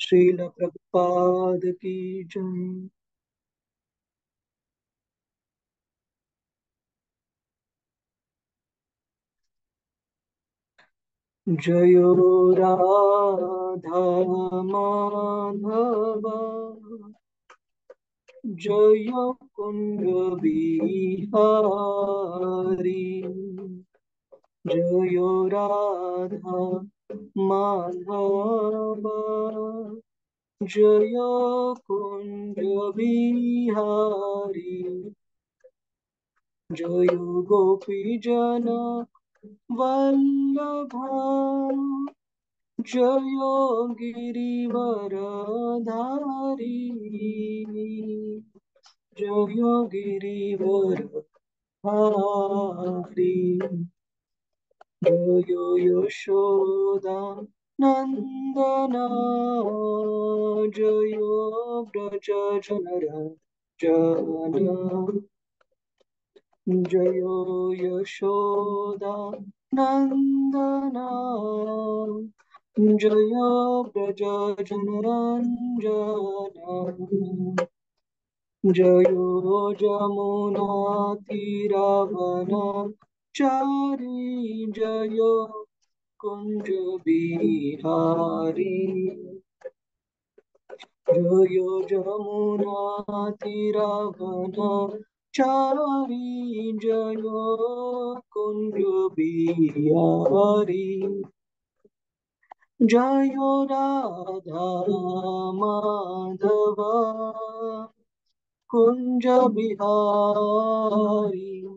श्रील प्रभुपाद की जय। जयो राधा माधव जय कुंज बिहारी। जयो राधा माधव जय कुंज बिहारी। जय गोपी जन वल्लभा जय गिरिवरधारी। जय गिरिवरधारी। जय यशोदा नंदना जय व्रज जनर जय यशोदा नंदना जय व्रज जनरंजना जयो जमुना तीरावना चारी। जयो कुंज बिहारी। जयो जमुना तीरावना चारी। जयो कुंज बिहारी। जयो राधा माधव कुंज बिहारी।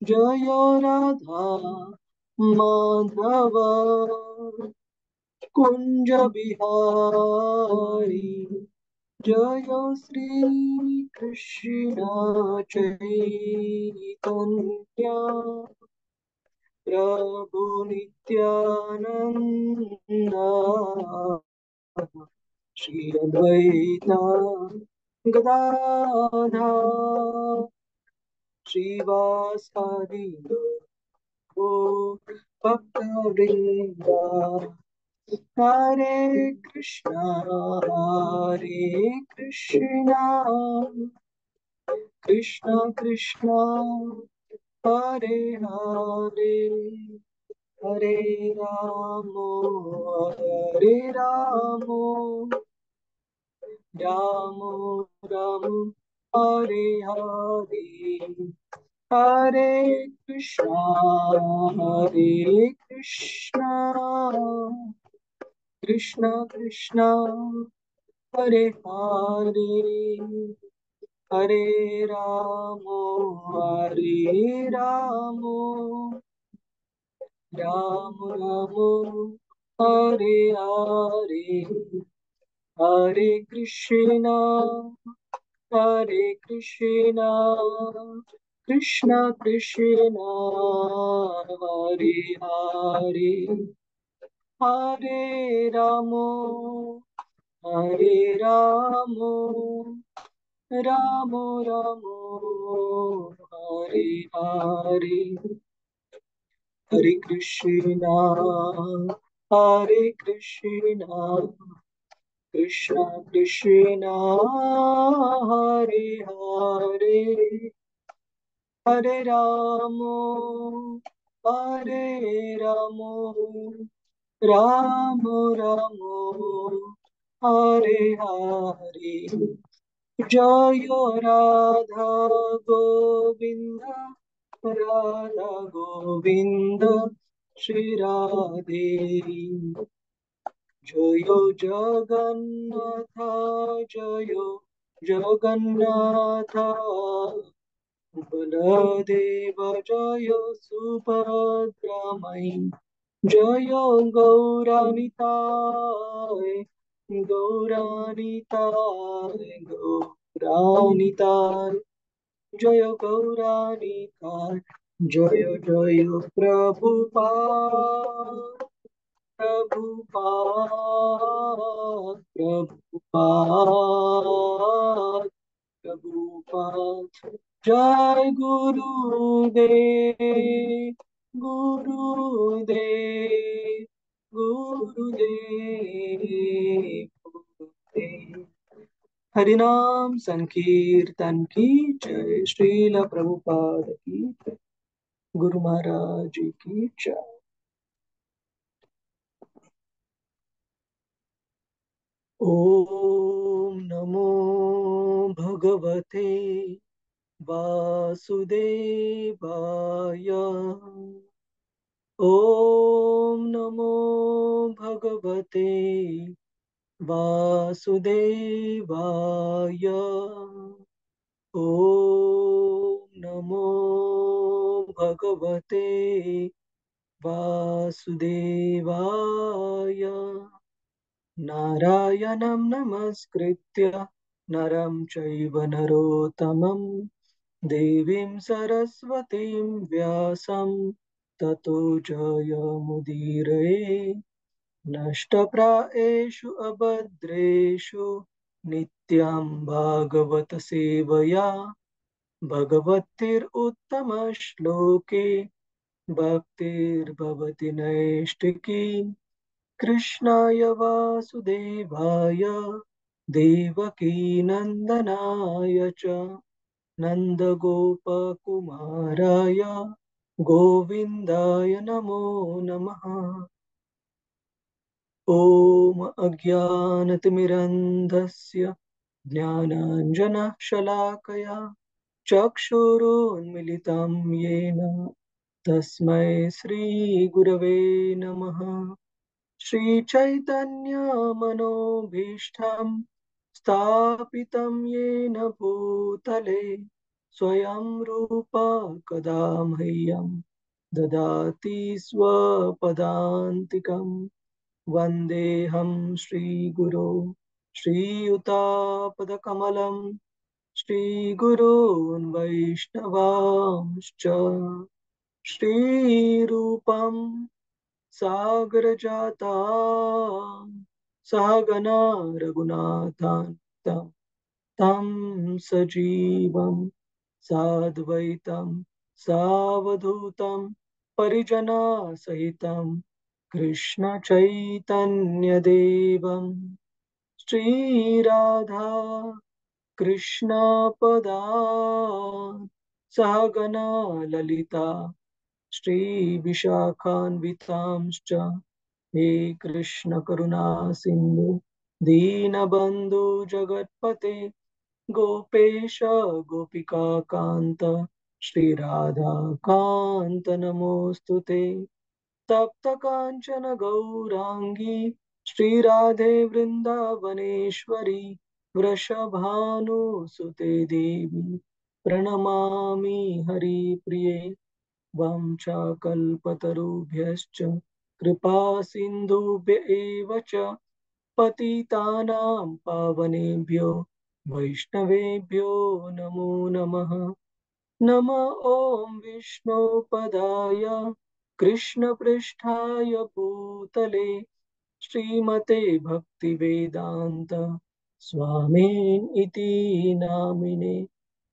जय राधा माधव कुंज बिहारी। जय श्री कृष्ण चैतन्य प्रभु नित्यानंद श्री अद्वैता गदाधर श्रीवासादि गौर भक्तवृंदा। हरे कृष्णा कृष्ण कृष्ण हरे हरे हरे हरे रामो राम राम हरे हरे हरे कृष्णा कृष्ण कृष्ण हरे हरे हरे रामो राम राम हरे हरे हरे कृष्णा कृष्ण कृष्ण हरे हरे हरे रामो राम राम हरे हरे हरे कृष्णा कृष्ण कृष्ण हरे हरे हरे रामो राम राम हरे हरे जय राधा गोविंद राधा गोविंद श्री राधे। जय जगन्नाथ जय जगन्नाथ बलदेव जय सुभद्रामयी जय गौरानिताय जय गौरानिताय जय जय प्रभुपाद जय गुरुदेव गुरुदेव हरिनाम संकीर्तन की जय। श्रील प्रभुपाद की जय। गुरु महाराज जी की जय। ओम नमो भगवते वासुदेवाय। ओम नमो भगवते वासुदेवाय। ओम नमो भगवते वासुदेवाय। नारायणं नमस्कृत्य नरं चैव नरोत्तमं देवीं सरस्वतीं व्यासं ततो जयमुदीरये। नष्टप्रायेषु अभद्रेषु नित्यं भागवत सेवया भगवतीरुत्तमश्लोके भक्तिर्भवति नैष्टिकी। कृष्णाय वासुदेवाय देवकीनन्दनाय च नन्दगोपकुमाराय गोविन्दाय नमो नमः। ॐ अज्ञानतिमिरन्धस्य ज्ञानाञ्जनशलाकया चक्षुरुन्मिलितं येन तस्मै श्रीगुरवे नमः। श्रीचैतन्यमनोभीष्टं स्थापितं येन भूतले स्वयं रूप कदा मह्यं ददाति स्वपदान्तिकम्। वन्देऽहं श्रीगुरो श्रीयुतापदकमलं श्रीगुरून् वैष्णवांश्च। श्रीरूपं सागरजाता सहगना रघुनाथान्वितं तं सजीवं साद्वैतं सावधूतं परिजनसहितं कृष्णचैतन्यदेवं श्रीराधा कृष्णपदान् सहगना ललिता श्रीविशाखान्वितांश्च। हे कृष्ण करुणा सिन्धु दीनबन्धु जगत्पते गोपेश गोपिका कान्त श्रीराधा कान्त नमोऽस्तु ते। तप्त कांचन गौरांगी श्रीराधे वृंदावनेश्वरी वृषभानुसुते देवी प्रणमामि हरिप्रिये। वाञ्छाकल्पतरुभ्यश्च कृपा सिन्धुभ्य एव च पतितानां पावनेभ्यो वैष्णवेभ्यो नमो नमः। नम ॐ विष्णुपदाय कृष्णपृष्ठाय भूतले श्रीमते भक्तिवेदान्त स्वामिन् इति नामिने।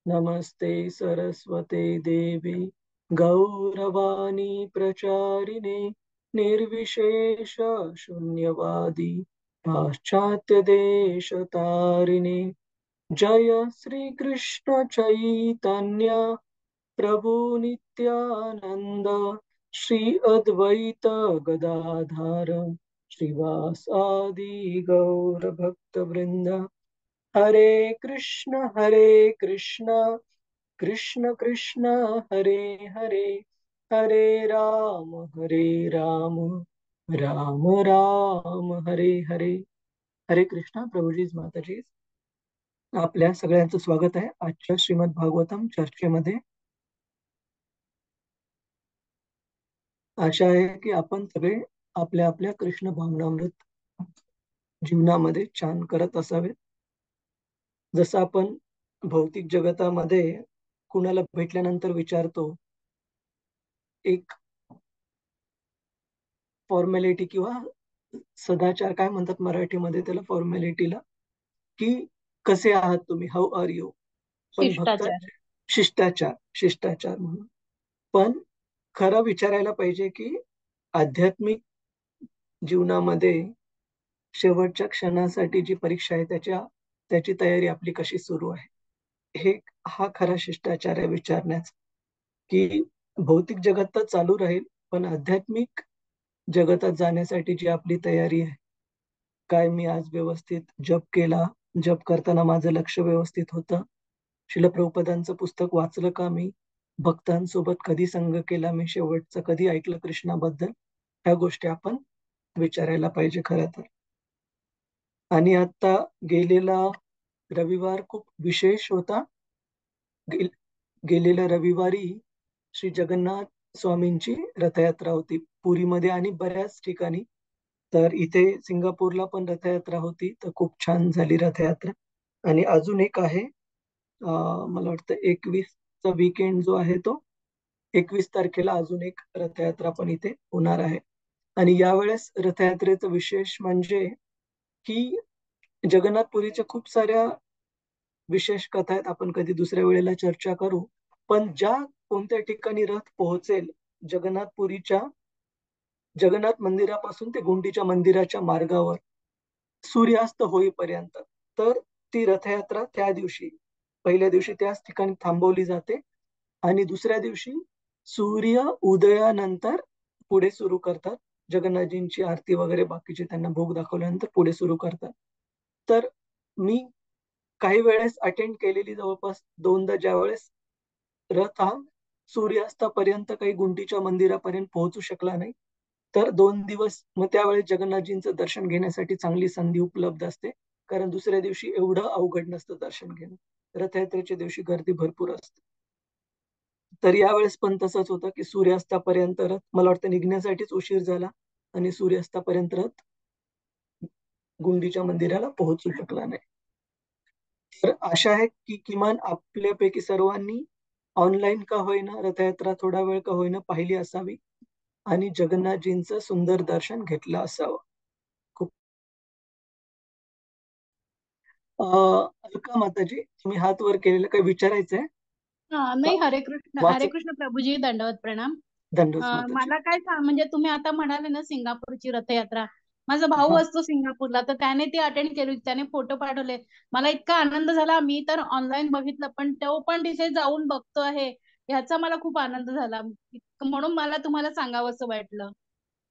नमस्ते सरस्वते देवे गौरवाणी प्रचारिणे निर्विशेष शून्यवादी पाश्चात्यदेशतारिणे। जय श्री कृष्ण चैतन्य प्रभु नित्यानंद श्री अद्वैत गदाधर श्रीवासादि गौर भक्त वृंद। हरे कृष्ण कृष्ण कृष्ण हरे हरे हरे राम राम राम हरे हरे। हरे कृष्णा प्रभुजीज माताजी, आपल्या सगळ्यांचं स्वागत आहे आजच्या श्रीमद भागवतम चर्चेमध्ये। आशा आहे की आपण सगळे आपल्या आपल्या कृष्ण भावनामृत जीवनामध्ये छान करत असावे। जसं आपण भौतिक जगतामध्ये कुणाला भेटल्यानंतर विचारतो एक फॉर्मॅलिटी किंवा सदाचार, काय म्हणतात मराठीमध्ये त्याला फॉर्मॅलिटीला, की कसे आहात तुम्ही, हाऊ आर यू. पण भक्त शिष्टाचार. शिष्टाचार शिष्टाचार म्हणून. पण खरं विचारायला पाहिजे की आध्यात्मिक जीवनामध्ये शेवटच्या क्षणासाठी जी परीक्षा आहे त्याची तयारी आपली कशी सुरू आहे. हा खरा शिष्टाचार आहे विचारण्याचा, की भौतिक जगत तर चालू राहील, पण आध्यात्मिक जगतात जाण्यासाठी जी आपली तयारी आहे. काय मी आज व्यवस्थित जप केला? जप करताना माझं लक्ष व्यवस्थित होतं? श्रील प्रभुपदांचं पुस्तक वाचलं का मी? भक्तांसोबत कधी संग केला मी शेवटचं? कधी ऐकलं कृष्णाबद्दल? ह्या गोष्टी आपण विचारायला पाहिजे खरं तर. आणि आता गेलेला रविवार खूप विशेष होता. गेल गेलेल्या रविवारी श्री जगन्नाथ स्वामींची रथयात्रा होती पुरीमध्ये आणि बऱ्याच ठिकाणी. तर इथे सिंगापूरला पण रथयात्रा होती, तर खूप छान झाली रथयात्रा. आणि अजून एक आहे, मला वाटतं 21चा वीकेंड जो आहे तो 21 तारखेला अजून एक रथयात्रा पण इथे होणार आहे. आणि यावेळेस रथयात्रेचं विशेष म्हणजे की जगन्नाथपुरीच्या खूप साऱ्या विशेष कथा आहेत. आपण कधी दुसऱ्या वेळेला चर्चा करू. पण ज्या कोणत्या ठिकाणी रथ पोहोचेल जगन्नाथपुरीच्या जगन्नाथ मंदिरापासून ते गुंडीच्या मंदिराच्या मार्गावर सूर्यास्त होईपर्यंत, तर ती रथयात्रा त्या दिवशी पहिल्या दिवशी त्याच ठिकाणी थांबवली जाते आणि दुसऱ्या दिवशी सूर्य उदयानंतर पुढे सुरू करतात. जगन्नाथजींची आरती वगैरे बाकीचे त्यांना भोग दाखवल्यानंतर पुढे सुरू करतात. तर मी काही वेळेस अटेंड केलेली जवळपास 2दा ज्यावेळेस रथ हा सूर्यास्तापर्यंत काही गुंडीच्या मंदिरापर्यंत पोहोचू शकला नाही. तर 2 दिवस मग त्यावेळेस जगन्नाथजींचं दर्शन घेण्यासाठी चांगली संधी उपलब्ध असते. कारण दुसऱ्या दिवशी एवढं अवघड नसतं दर्शन घेणं. रथयात्रेच्या दिवशी गर्दी भरपूर असते. तर यावेळेस पण तसंच होतं, की सूर्यास्तापर्यंत रथ मला वाटतं निघण्यासाठीच उशीर झाला आणि सूर्यास्तापर्यंत रथ गुंडीच्या मंदिराला पोहोचू शकला नाही. तर आशा आहे, की किमान आपल्यापैकी सर्वांनी ऑनलाईन का होईना रथयात्रा थोडा वेळ का होईना पाहिली असावी आणि जगन्नाथजींचं सुंदर दर्शन घेतलं असावं. खूप अलका माताजी, तुम्ही हात वर केलेलं काही विचारायचंय का? नाही, हरे वाच कृष्ण प्रभूजी, दंडवत प्रणाम. दंडोस माताजी. मला काय सांग, म्हणजे तुम्ही आता म्हणाले ना सिंगापूरची रथयात्रा, माझा भाऊ हां, असतो सिंगापूरला, तर त्याने ती अटेंड केली, त्याने फोटो पाठवले. मला इतका आनंद झाला. मी तर ऑनलाईन बघितलं, पण तो पण तिथे जाऊन बघतो आहे, ह्याचा मला खूप आनंद झाला. म्हणून मला तुम्हाला सांगावंसं वाटलं.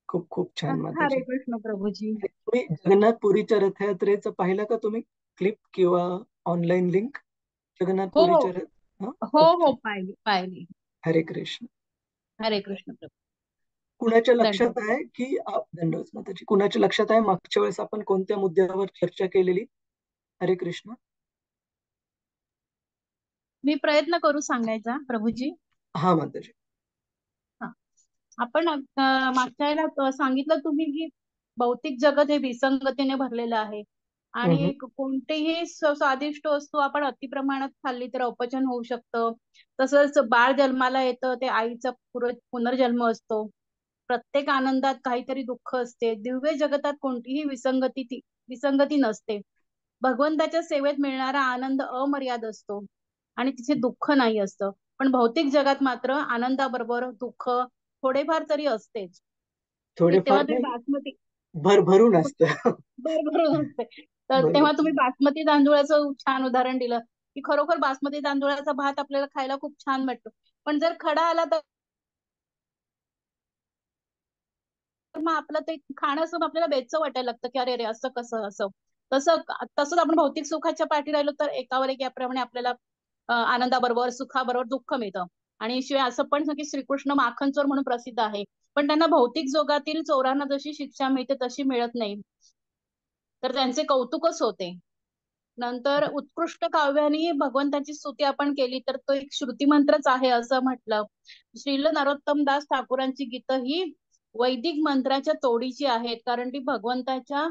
खूप खूप छान हरे माताजी. कृष्ण प्रभूजी. आणि तुम्ही जगन्नाथपुरीच्या रथयात्रेचं पाहिलं का तुम्ही? क्लिप किंवा ऑनलाईन लिंक? हो जगन्नाथपुरीच्या रथ हां, हो खूप हो, छान. पाहिली पाहिली. हरे कृष्ण. हरे कृष्ण प्रभू. कुणाच्या लक्षात दंडवत. आहे, की दंडवत माताजी. कुणाच्या लक्षात आहे मागच्या वेळेस आपण कोणत्या मुद्द्यावर चर्चा केलेली? हरे कृष्ण. मी प्रयत्न करू सांगायचा प्रभूजी. हां, माताजी. हा. आपण मागच्या वेळेला सांगितलं तुम्ही की भौतिक जगत हे विसंगतीने भरलेलं आहे हं, आणि हं. कोणतेही स्वादिष्ट वस्तू आपण अतिप्रमाणात खाल्ली तर अपचन होऊ शकतं. तसंच बाळ जन्माला येतं, ते आईचा पुनर्जन्म असतो. प्रत्येक आनंदात काहीतरी दुःख असते. दिव्य जगतात कोणतीही विसंगती नसते. भगवंताच्या सेवेत मिळणारा आनंद अमर्याद असतो आणि तिथे दुःख नाही असतं. पण भौतिक जगात मात्र आनंदाबरोबर दुःख थोडेफार तरी असतेच. की तेव्हा थोडेफार ते नाही, बासमती भरभरून असतं. बरोबर असते. तर तेव्हा तुम्ही बरोबर. बासमती तांदूळाचं छान उदाहरण दिलं, की खरोखर बासमती तांदूळाचा भात आपल्याला खायला खूप छान वाटतो. पण जर खडा आला तर मग आपलं ते खाणं असं आपल्याला बेचव वाटायला लागतं, की अरे रे असं कसं असं. तसं तसंच आपण भौतिक सुखाच्या पाठी राहिलो तर एकावर एक याप्रमाणे आपल्याला आनंदाबरोबर सुखाबरोबर दुःख मिळतं. आणि शिवाय असं पण की श्रीकृष्ण माखन चोर म्हणून प्रसिद्ध आहे. पण त्यांना भौतिक जगातील चोरांना जशी शिक्षा मिळते तशी मिळत नाही. तर त्यांचे कौतुकच होते. नंतर उत्कृष्ट काव्याने भगवंताची स्तुती आपण केली तर तो एक श्रुती मंत्रच आहे असं म्हटलं. श्रील नरोत्तम दास ठाकूरांची गीत ही वैदिक मंत्राच्या तोडीची आहेत, कारण ती भगवंताच्या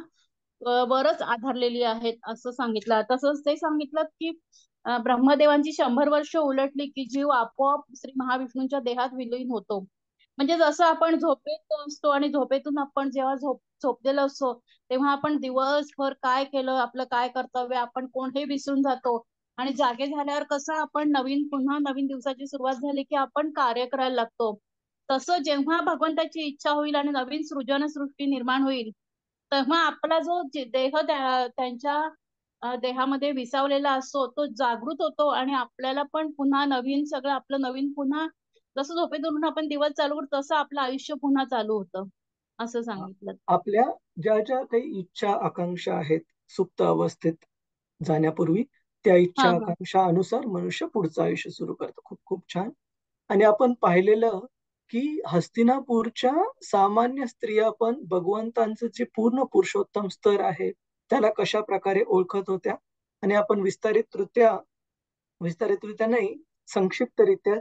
वरच आधारलेली आहेत असं सांगितलं. तसंच ते सांगितलं की ब्रह्मदेवांची 100 वर्ष उलटली की जीव आपोआप श्री महाविष्णूंच्या देहात विलीन होतो. म्हणजे जसं आपण झोपेत असतो आणि झोपेतून आपण जेव्हा झोपलेलो असतो, तेव्हा आपण दिवसभर काय केलं, आपलं काय कर्तव्य, आपण कोण हे विसरून जातो. आणि जागे झाल्यावर कसं आपण पुन्हा नवीन दिवसाची सुरुवात झाली की आपण कार्य करायला लागतो. तसं जेव्हा भगवंताची इच्छा होईल आणि नवीन सृजन सृष्टी निर्माण होईल, तेव्हा आपला जो देह त्यांच्या देहामध्ये विसावलेला असतो तो जागृत होतो आणि आपल्याला पण पुन्हा नवीन सगळं आपलं नवीन पुन्हा जसं झोपेतून आपण दिवस चालू करतो तसं आपलं आयुष्य पुन्हा चालू होतं असं सांगितलं. आपल्या ज्या ज्या काही इच्छा आकांक्षा आहेत सुप्त अवस्थेत जाण्यापूर्वी, त्या हा इच्छा हा आकांक्षा अनुसार मनुष्य पुढचं आयुष्य सुरू करतो. खूप खूप छान. आणि आपण पाहिलेलं की हस्तिनापूरच्या सामान्य स्त्रिया पण भगवंतांचं जे पूर्ण पुरुषोत्तम स्तर आहे त्याला कशा प्रकारे ओळखत होत्या. आणि आपण विस्तारितरित्या नाही, संक्षिप्तरित्या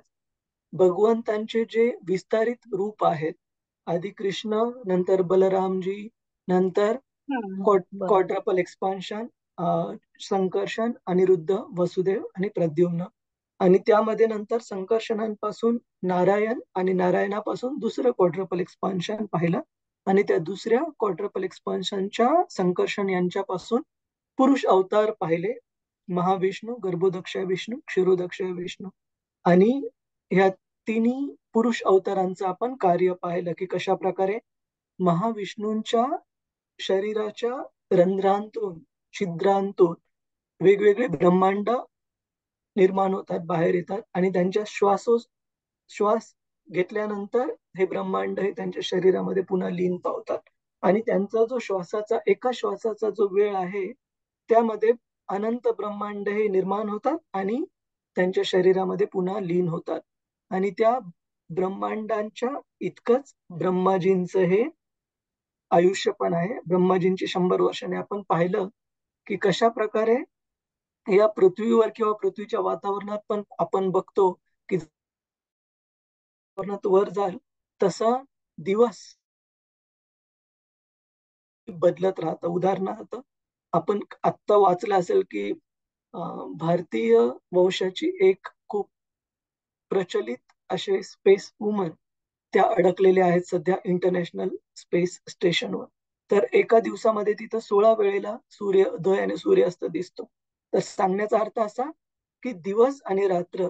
भगवंतांचे जे विस्तारित रूप आहेत, आधी कृष्ण, नंतर बलरामजी, नंतर हा बरं. क्वाड्रपल एक्सपान्शन, संकर्षण, अनिरुद्ध, वसुदेव आणि प्रद्युम्न. आणि त्यामध्ये नंतर संकर्षणांपासून नारायण आणि नारायणापासून दुसरं क्वाड्रपल एक्सपान्शन पाहिलं. आणि त्या दुसऱ्या क्वाड्रपल एक्सपान्शनच्या संकर्षण यांच्यापासून पुरुष अवतार पाहिले, महाविष्णू, गर्भोदक्ष विष्णू, क्षीरोदक्ष विष्णू. आणि ह्या तिन्ही पुरुष अवतारांचं आपण कार्य पाहिलं की कशा प्रकारे महाविष्णूंच्या शरीराच्या रंध्रांतून, छिद्रांतून वेगवेगळे ब्रह्मांड निर्माण होतात, बाहेर येतात. आणि त्यांच्या श्वास घेतल्यानंतर हे ब्रह्मांड हे त्यांच्या शरीरामध्ये पुन्हा लीन पावतात. आणि त्यांचा जो एका श्वासाचा जो वेळ आहे त्यामध्ये अनंत ब्रह्मांड हे निर्माण होतात आणि त्यांच्या शरीरामध्ये पुन्हा लीन होतात. आणि त्या ब्रह्मांडांच्या इतकंच ब्रह्माजींचं हे आयुष्य पण आहे. ब्रह्माजींची 100 वर्षाने आपण पाहिलं की कशा प्रकारे या पृथ्वीवर किंवा पृथ्वीच्या वातावरणात पण आपण बघतो की वातावरणात वर जाल तसा दिवस बदलत राहतं. उदाहरणार्थ आपण आत्ता वाचलं असेल की भारतीय वंशाची एक खूप प्रचलित असे स्पेस वुमन त्या अडकलेल्या आहेत सध्या इंटरनॅशनल स्पेस स्टेशनवर. तर एका दिवसामध्ये तिथं 16 वेळेला सूर्योदय आणि सूर्यास्त दिसतो. तर सांगण्याचा अर्थ असा की दिवस आणि रात्र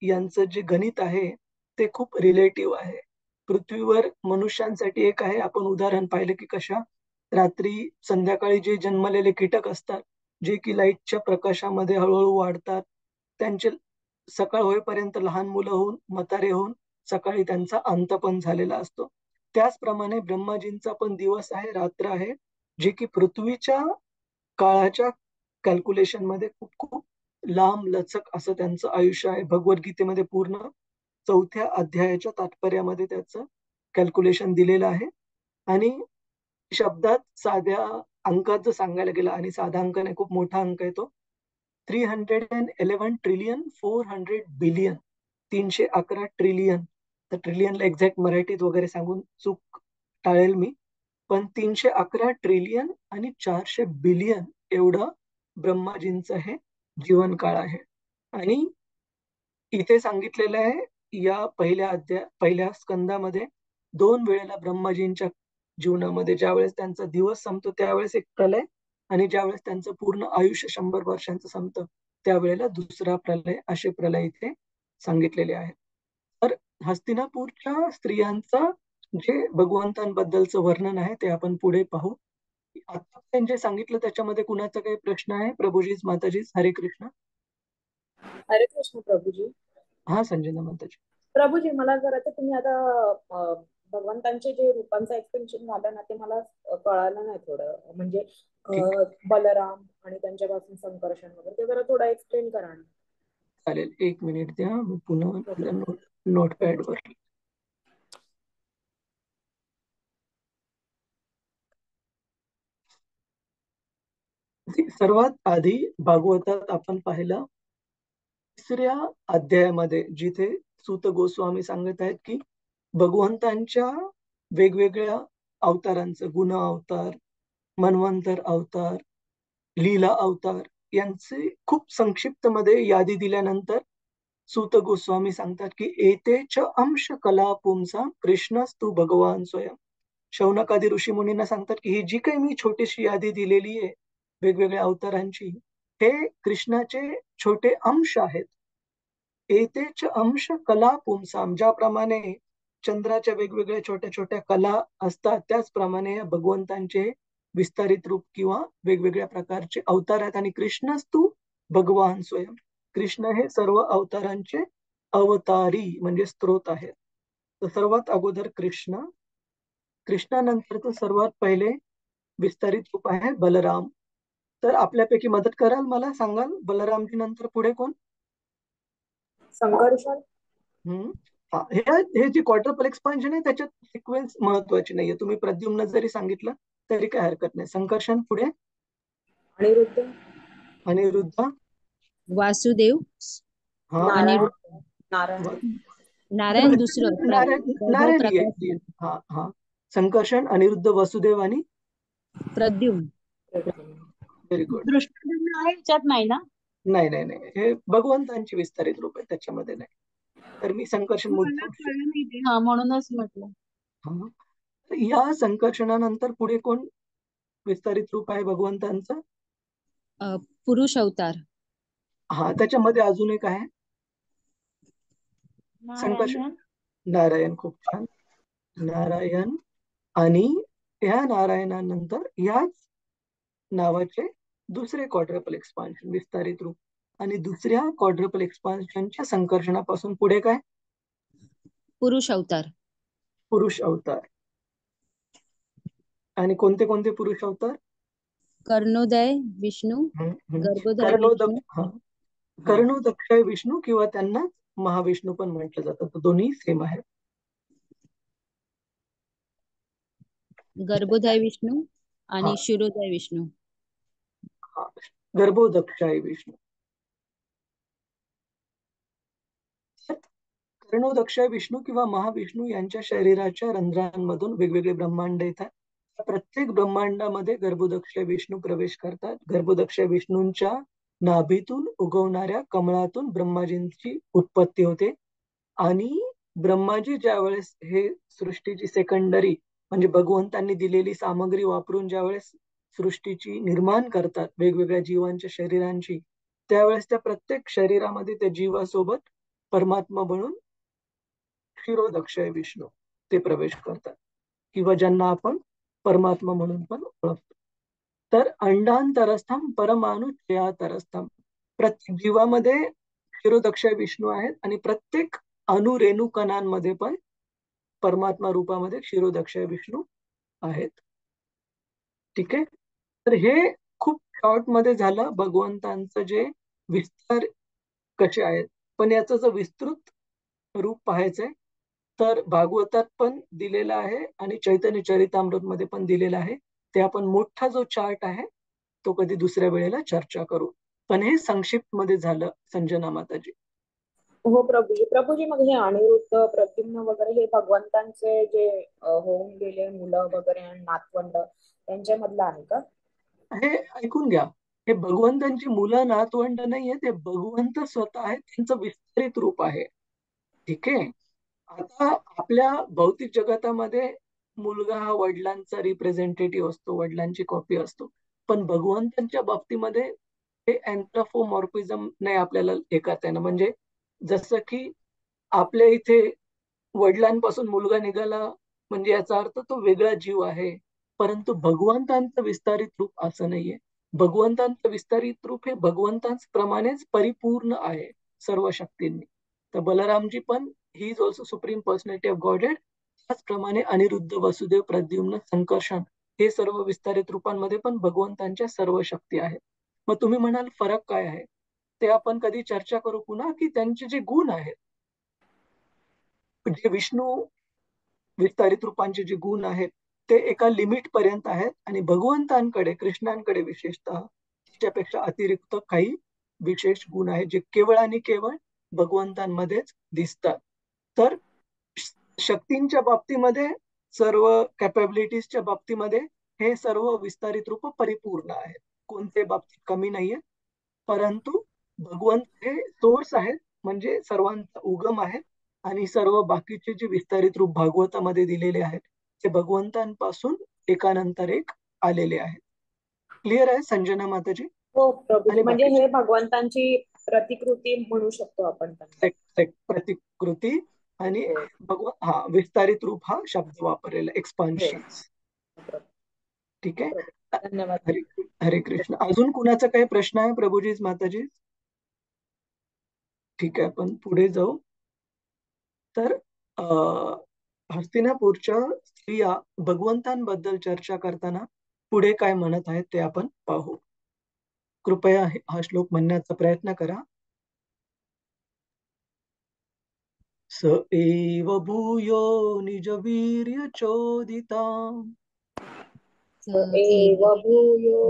यांचं जे गणित आहे ते खूप रिलेटिव्ह आहे. पृथ्वीवर मनुष्यांसाठी एक आहे, आपण उदाहरण पाहिलं की कशा रात्री संध्याकाळी जे जन्मलेले कीटक असतात, जे की लाईटच्या प्रकाशामध्ये हळूहळू वाढतात, त्यांचे सकाळ होईपर्यंत लहान मुलं होऊन म्हातारे होऊन सकाळी त्यांचा अंत पण झालेला असतो. त्याचप्रमाणे ब्रह्माजींचा पण दिवस आहे, रात्र आहे, जे की पृथ्वीच्या काळाच्या कॅल्क्युलेशन मध्ये खूप खूप लांब लचक असं त्यांचं आयुष्य आहे. भगवद्गीतेमध्ये पूर्ण 4थ्या अध्यायाच्या तात्पर्यामध्ये त्याचं कॅल्क्युलेशन दिलेलं आहे. आणि शब्दात साध्या अंकात जर सांगायला गेला, आणि साधा अंक नाही, खूप मोठा अंक आहे तो, 311 ट्रिलियन 400 बिलियन, 311 ट्रिलियन. तर ट्रिलियनला एक्झॅक्ट मराठीत वगैरे सांगून चूक टाळेल मी. पण 311 ट्रिलियन आणि 400 बिलियन एवढं ब्रह्माजींचं हे जीवनकाळ आहे. आणि इथे सांगितलेलं आहे या पहिल्या स्कंदामध्ये 2 वेळेला ब्रह्माजींच्या जीवनामध्ये ज्यावेळेस त्यांचा दिवस संपतो त्यावेळेस एक प्रलय, आणि ज्यावेळेस त्यांचं पूर्ण आयुष्य 100 वर्षांचं संपतं त्यावेळेला दुसरा प्रलय, असे प्रलय इथे सांगितलेले आहे. तर हस्तिनापूरच्या स्त्रियांचं जे भगवंतांबद्दलचं वर्णन आहे ते आपण पुढे पाहू. आता जे सांगितलं त्याच्यामध्ये कुणाचा काही प्रश्न आहे? प्रभूजीच, माताजीच, हरे कृष्ण. हरे कृष्ण प्रभूजी. हा, संजना माताजी. प्रभूजी, मला जरा ते तुम्ही आता भगवंतांचे जे रूपांचं एक्सप्लेनेशन झालं ना ते मला कळालं नाही थोडं, म्हणजे ठीक, बलराम आणि त्यांच्यापासून संकर्षण वगैरे ते जरा थोडं एक्सप्लेन करा ना. चालेल. 1 मिनिट द्या, मी पुन्हा ओके. नोटपॅड वर. सर्वात आधी भागवतात आपण पाहिलं 3ऱ्या अध्यायामध्ये, जिथे सूत गोस्वामी सांगत आहेत की भगवंतांच्या वेगवेगळ्या अवतारांचं, गुण अवतार, मन्वंतर अवतार, लीला अवतार यांचे खूप संक्षिप्त मध्ये यादी दिल्यानंतर सूत गोस्वामी सांगतात की एतेच अंश कला पुंसा कृष्णस्तु भगवान स्वयं. शौनकादी ऋषी मुनींना सांगतात की ही जी काही मी छोटीशी यादी दिलेली आहे वेगवेगळ्या अवतारांची, हे कृष्णाचे छोटे अंश आहेत. एतेच अंश कला पुंसाम, ज्याप्रमाणे चंद्राच्या वेगवेगळ्या छोट्या छोट्या कला असतात त्याचप्रमाणे या भगवंतांचे विस्तारित रूप किंवा वेगवेगळ्या प्रकारचे अवतार आहेत. आणि कृष्णच तू भगवान स्वयं. कृष्ण हे सर्व अवतारांचे अवतारी म्हणजे स्त्रोत आहेत. तर सर्वात अगोदर कृष्ण, कृष्णानंतरचं सर्वात पहिले विस्तारित रूप आहे बलराम. तर आपल्यापैकी मदत कराल, मला सांगाल बलरामजी नंतर पुढे कोण? संकर्षण. हा, हे जे क्वाड्रपल एक्सपान्शन आहे त्याच्यात सिक्वेन्स महत्वाची नाहीये. तुम्ही प्रद्युम्न जरी सांगितलं तरी काय हरकत नाही. संकर्षण पुढे अनिरुद्ध. अनिरुद्ध, वासुदेव हा नारायण. नारायण नारायण. दुसरं नारायण, वैभव नारायण प्रकाश हा हा. संकर्षण, अनिरुद्ध, वसुदेव आणि प्रद्युम्न. Very good. दृष्टांत आहे याच्यात नाही ना? नाही नाही नाही, हे भगवंतांची विस्तारित रूप आहे, त्याच्यामध्ये नाही. तर मी संकर्षण मला मुद्दाम कळलं नाही ते. हा, म्हणूनच म्हटलं. हा. या संकर्षणानंतर पुढे कोण विस्तारित रूप आहे भगवंतांचं? पुरुष अवतार. हा, त्याच्यामध्ये अजून एक आहे संकर्षण. नारायण. नारायण, खूप छान. नारायण. आणि ह्या नारायणानंतर याच नावाचे दुसरे क्वाड्रपल एक्सपान्शन विस्तारित रूप. आणि दुसऱ्या क्वाड्रपल एक्सपान्शनच्या संकर्षणापासून पुढे काय? पुरुष अवतार. पुरुष अवतार. आणि कोणते कोणते पुरुष अवतार? कर्णोदय विष्णू, गर्भोदय कर्णोदक, विष्णू. हा, कर्णोदक्षय विष्णू किंवा त्यांना महाविष्णू पण म्हटलं जातं. तर दोन्ही सेम आहे. गर्भोदय विष्णू आणि हा. शिरोदय विष्णू. हा, गर्भोदक्षाय विष्णू. कर्णोदक्षाय विष्णू किंवा महाविष्णू यांच्या शरीराच्या रंध्रांमधून वेगवेगळे ब्रह्मांड येतात. प्रत्येक ब्रह्मांडामध्ये गर्भोदक्षाय विष्णू प्रवेश करतात. गर्भोदक्षाय विष्णूंच्या नाभीतून उगवणाऱ्या कमळातून ब्रह्माजींची उत्पत्ती होते. आणि ब्रह्माजी ज्यावेळेस हे सृष्टीची सेकंडरी म्हणजे भगवंतांनी दिलेली सामग्री वापरून ज्यावेळेस सृष्टीची निर्माण करतात वेगवेगळ्या जीवांच्या शरीरांची, त्यावेळेस त्या प्रत्येक शरीरामध्ये त्या जीवासोबत परमात्मा बनून क्षीरोदक्षय विष्णू ते प्रवेश करतात, किंवा ज्यांना आपण परमात्मा म्हणून पण ओळखतो. तर अंडांतरस्थम परमाणु चयातरस्थम, प्रत्येक जीवामध्ये क्षीरोदक्षय विष्णू आहेत आणि प्रत्येक अणुरेणू कणांमध्ये पण परमात्मा रूपामध्ये क्षीरोदक्षय विष्णू आहेत. ठीक आहे. तर हे खूप शॉर्ट मध्ये झालं भगवंतांचं जे विस्तार कसे आहेत. पण याचं जर विस्तृत रूप पाहायचंय तर भागवतात पण दिलेलं आहे आणि चैतन्य चरितामृत मध्ये पण दिलेलं आहे. ते आपण मोठा जो चार्ट आहे तो कधी दुसऱ्या वेळेला चर्चा करू. पण हे संक्षिप्त मध्ये झालं संजना माताजी. हो प्रभूजी. प्रभूजी, मग हे अनिरुद्ध, प्रद्युम्न वगैरे हे भगवंतांचे जे होऊन गेले मुलं वगैरे आणि नातवंड त्यांच्यामधलं आहे का? हे ऐकून घ्या, हे भगवंतांची मुलं नातवंड नाहीये, ते भगवंत स्वतः आहेत, त्यांचं विस्तरित रूप आहे. ठीक आहे. आता आपल्या भौतिक जगतामध्ये मुलगा हा वडिलांचा रिप्रेझेंटेटिव्ह असतो, वडिलांची कॉपी असतो. पण भगवंतांच्या बाबतीमध्ये हे अँथ्रोपोमॉर्फिझम नाही आपल्याला हे करता येणं. म्हणजे जसं की आपल्या इथे वडिलांपासून मुलगा निघाला म्हणजे याचा अर्थ तो वेगळा जीव आहे. परंतु भगवंतांचं विस्तारित रूप असं नाहीये. भगवंतांचं विस्तारित रूप हे भगवंतांप्रमाणेच परिपूर्ण आहे सर्व शक्तींनी. तर बलरामजी पण he is also supreme personality of godhead. त्याचप्रमाणे अनिरुद्ध, वसुदेव, प्रद्युम्न, संकर्षण हे सर्व विस्तारित रूपांमध्ये पण भगवंतांच्या सर्व शक्ती आहेत. मग तुम्ही म्हणाल फरक काय आहे, ते आपण कधी चर्चा करू पुन्हा, की त्यांचे जे गुण आहेत, जे विष्णू विस्तारित रूपांचे जे गुण आहेत ते एका लिमिट पर्यंत आहेत आणि भगवंतांकडे, कृष्णांकडे विशेषतः त्याच्यापेक्षा अतिरिक्त काही विशेष गुण आहेत जे केवळ आणि केवळ भगवंतांमध्येच दिसतात. तर शक्तींच्या बाबतीमध्ये, सर्व कॅपॅबिलिटीजच्या बाबतीमध्ये हे सर्व विस्तारित रूप परिपूर्ण आहेत, कोणत्याही बाबतीत कमी नाहीये. परंतु भगवंत हे सोर्स आहेत, म्हणजे सर्वांचा उगम आहे. आणि सर्व बाकीचे जे विस्तारित रूप भागवतामध्ये दिलेले आहेत ते भगवंतांपासून एकानंतर एक आलेले आहेत. क्लिअर आहे संजना माताजी? हो प्रभूजी. आणि म्हणजे बाकीचे हे भगवंतांची प्रतिकृती म्हणू शकतो आपण त्यांना. प्रतिकृती आणि हो. विस्तारित रूप हा शब्द वापरलेला, हो. एक्सपान्शन. ठीक आहे. धन्यवाद. हरे हरे कृष्ण. अजून कुणाचा काही प्रश्न आहे प्रभूजी माताजी? ठीक आहे, आपण पुढे जाऊ. तर हस्तिनापूरच्या स्त्रिया भगवंतांबद्दल चर्चा करताना पुढे काय म्हणत आहेत ते आपण पाहू. कृपया हा श्लोक म्हणण्याचा प्रयत्न करा. स एव भूयो निजवीर्य चोदिता एव भूयो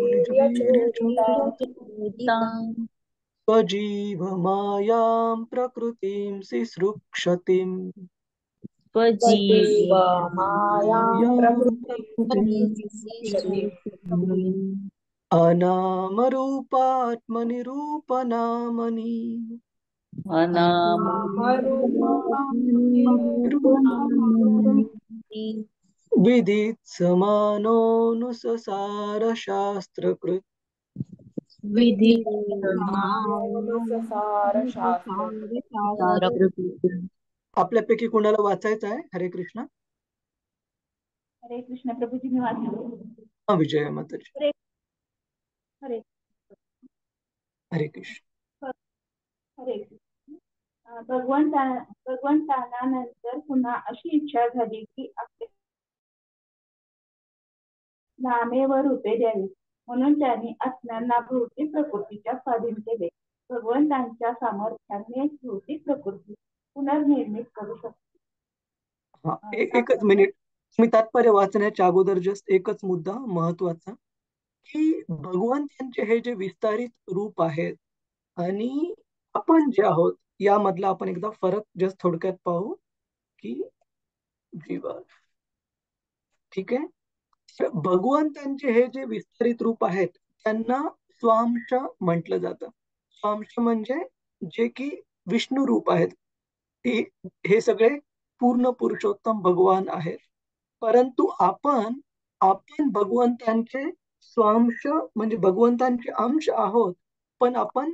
निजवीर्यचोदिता स्वजीव मायां प्रकृतिं सिसृक्षतिम् स्वजीव मायां प्रकृतिं प्रकृतिं अनामरूपात्मनिरूपनामनि विदित समानोऽनुससार शास्त्रकृत् आपल्यापैकी कोणाला वाचायचं आहे? हरे कृष्ण. हरे कृष्ण प्रभूजी मी वाचतो. हा, विजय माताजी. हरे हरे कृष्ण. हरे भगवंतांना नंतर पुन्हा अशी इच्छा झाली की आपल्या नामे व रूपे द्यावी, म्हणून त्यांनी असणाऱ्यांना भौतिक प्रकृतीच्या स्वाधीन केले. भगवंतांच्या सामर्थ्याने भौतिक प्रकृती पुनर्निर्मित करू शकतो. हा, एकच मिनिट. मी तात्पर्य वाचण्याच्या अगोदर जस्ट एकच मुद्दा महत्वाचा, की भगवंतांचे हे जे विस्तारित रूप आहेत आणि आपण जे आहोत यामधला आपण एकदा फरक जस्ट थोडक्यात पाहू की जीवा. ठीक आहे. भगवंतांचे हे जे विस्तारित रूप आहेत त्यांना स्वांश म्हटलं जातं. स्वांश म्हणजे जे की विष्णू रूप आहेत, हे सगळे पूर्ण पुरुषोत्तम भगवान आहेत. परंतु आपण भगवंतांचे स्वांश म्हणजे भगवंतांचे अंश आहोत, पण आपण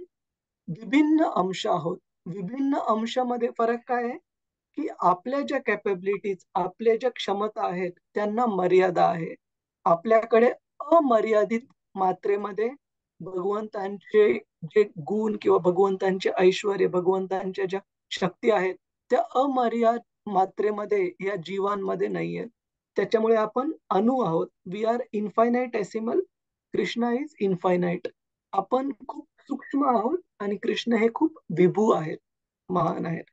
विभिन्न अंश आहोत. विभिन्न अंशामध्ये फरक काय आहे की आपल्या ज्या कॅपेबिलिटीज, आपल्या ज्या क्षमता आहेत त्यांना मर्यादा आहे. आपल्याकडे अमर्यादित मात्रेमध्ये भगवंतांचे जे गुण किंवा भगवंतांचे ऐश्वर्य, भगवंतांच्या ज्या शक्ती आहेत त्या अमर्याद मात्रेमध्ये या जीवांमध्ये नाहीये. त्याच्यामुळे आपण अणु आहोत. We are infinitesimal, Krishna is infinite. आपण खूप सूक्ष्म आहोत आणि कृष्ण हे खूप विभू आहेत, महान आहेत.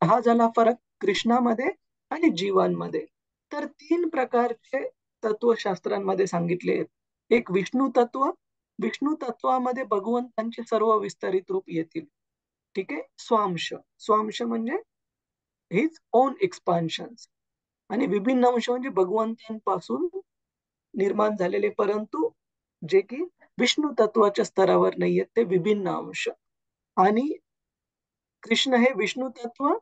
हा झाला फरक कृष्णामध्ये आणि जीवांमध्ये. तर 3 प्रकारचे तत्वशास्त्रांमध्ये सांगितले आहेत. एक विष्णू तत्व. विष्णू तत्वामध्ये भगवंतांचे सर्व विस्तारित रूप येतील. ठीक आहे. स्वांश. स्वांश म्हणजे हिज ओन एक्सपान्शन. आणि विभिन्न अंश म्हणजे भगवंतांपासून निर्माण झालेले परंतु जे की विष्णू तत्वाच्या स्तरावर नाहीयेत, ते विभिन्न अंश. आणि कृष्ण हे विष्णू तत्व,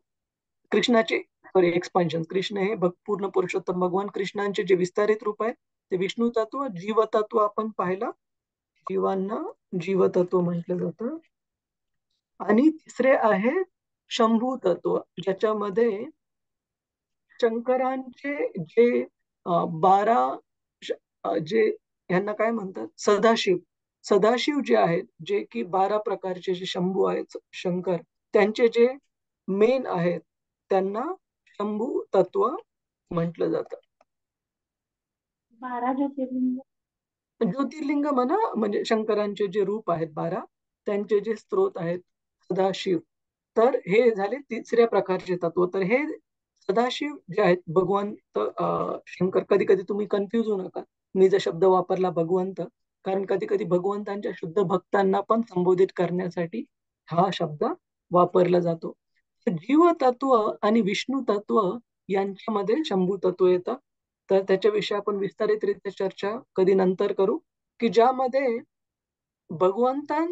कृष्णाचे एक्सपान्शन. कृष्ण हे पूर्ण पुरुषोत्तम भगवान. कृष्णांचे जे विस्तारित रूप आहे ते विष्णू तत्व. जीवतत्व आपण पाहिलं, जीवांना जीवतत्व म्हटलं जातं. आणि तिसरे आहे शंभू तत्व, ज्याच्यामध्ये शंकरांचे जे 12 जे यांना काय म्हणतात, सदाशिव. सदाशिव जे आहेत, जे की 12 प्रकारचे जे शंभू आहेत शंकर, त्यांचे जे मेन आहेत त्यांना शंभू तत्व म्हटलं जातं. 12 ज्योतिर्लिंग. ज्योतिर्लिंग म्हणा, म्हणजे शंकरांचे जे रूप आहेत 12, त्यांचे जे स्त्रोत आहेत सदाशिव. तर हे झाले तिसऱ्या प्रकारचे तत्व. तर हे सदाशिव जे आहेत भगवंत शंकर. कधी कधी तुम्ही कन्फ्युज होऊ नका, मी जर शब्द वापरला भगवंत, कारण कधी कधी भगवंतांच्या शुद्ध भक्तांना पण संबोधित करण्यासाठी हा शब्द वापरला जातो. जीव तत्व आणि विष्णू तत्व यांच्यामध्ये शंभू तत्व येतं. तर त्याच्याविषयी आपण विस्तारितरित्या चर्चा कधी नंतर करू, की ज्यामध्ये भगवंतां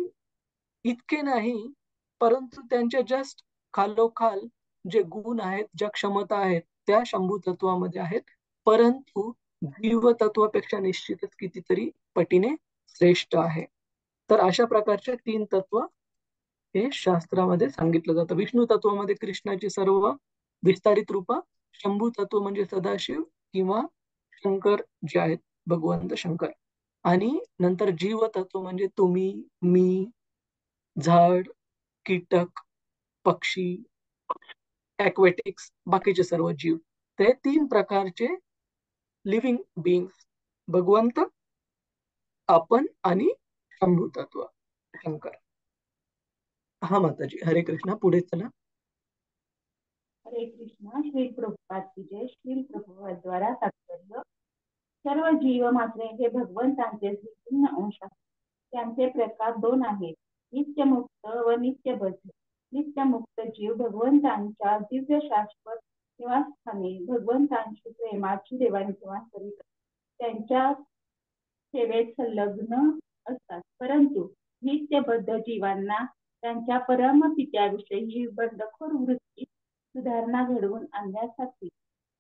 इतके नाही परंतु त्यांच्या जस्ट खालोखाल जे गुण आहेत, ज्या क्षमता आहेत त्या शंभू तत्वामध्ये आहेत, परंतु जीव तत्वापेक्षा निश्चितच कितीतरी पटीने श्रेष्ठ आहे. तर अशा प्रकारचे 3 तत्व हे शास्त्रामध्ये सांगितलं जातं. विष्णू तत्वामध्ये कृष्णाची सर्व विस्तारित रूप, शंभू तत्व म्हणजे सदाशिव किंवा शंकर जे आहेत भगवंत शंकर. आणि नंतर जीवतत्व म्हणजे तुम्ही, मी, झाड, कीटक, पक्षी, ॲक्वॅटिक्स, बाकीचे सर्व जीव. ते 3 प्रकारचे लिव्हिंग बीइंग्स, भगवंत, आपण आणि शंभू तत्व, शंकर. हा माताजी, हरे कृष्णा. पुढे चला. हरे कृष्णा. श्री प्रभुपाद की जय. श्री प्रभुपाद द्वारा तात्पर्य. सर्व जीव मात्रे हे भगवंतांचे भिन्न अंश आहेत. त्यांचे प्रकार 2 आहेत, नित्यमुक्त व नित्यबद्ध. नित्यमुक्त जीव भगवंतांच्या दिव्य शाश्वत निवासस्थानी भगवंतांशी प्रेमाची देवाणघेवाण करीत त्यांच्या सेवेत संलग्न असतात. परंतु नित्यबद्ध जीवांना त्यांच्या परमपित्याविषयी बंडखोर वृत्ती सुधारणा घडवून आणण्यासाठी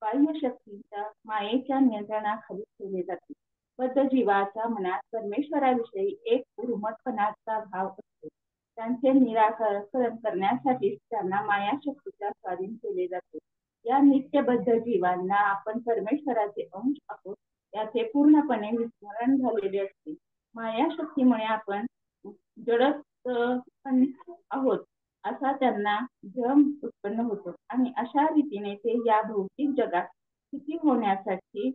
बाह्य शक्तींच्या मायेच्या नियंत्रणाखाली ठेवले जाते. बद्ध जीवाच्या मनात परमेश्वराविषयी एक उर्मटपणाचा भाव असतो. त्यांचे निराकरण करण्यासाठी त्यांना माया शक्तीच्या स्वाधीन केले जाते. या नित्यबद्ध जीवांना आपण परमेश्वराचे अंश आहोत याचे पूर्णपणे विस्मरण झालेले असते. माया शक्तीमुळे आपण जडत आहोत असा त्यांना भ्रम उत्पन्न होतो आणि अशा रीतीने ते या भौतिक जगात सुखी होण्यासाठी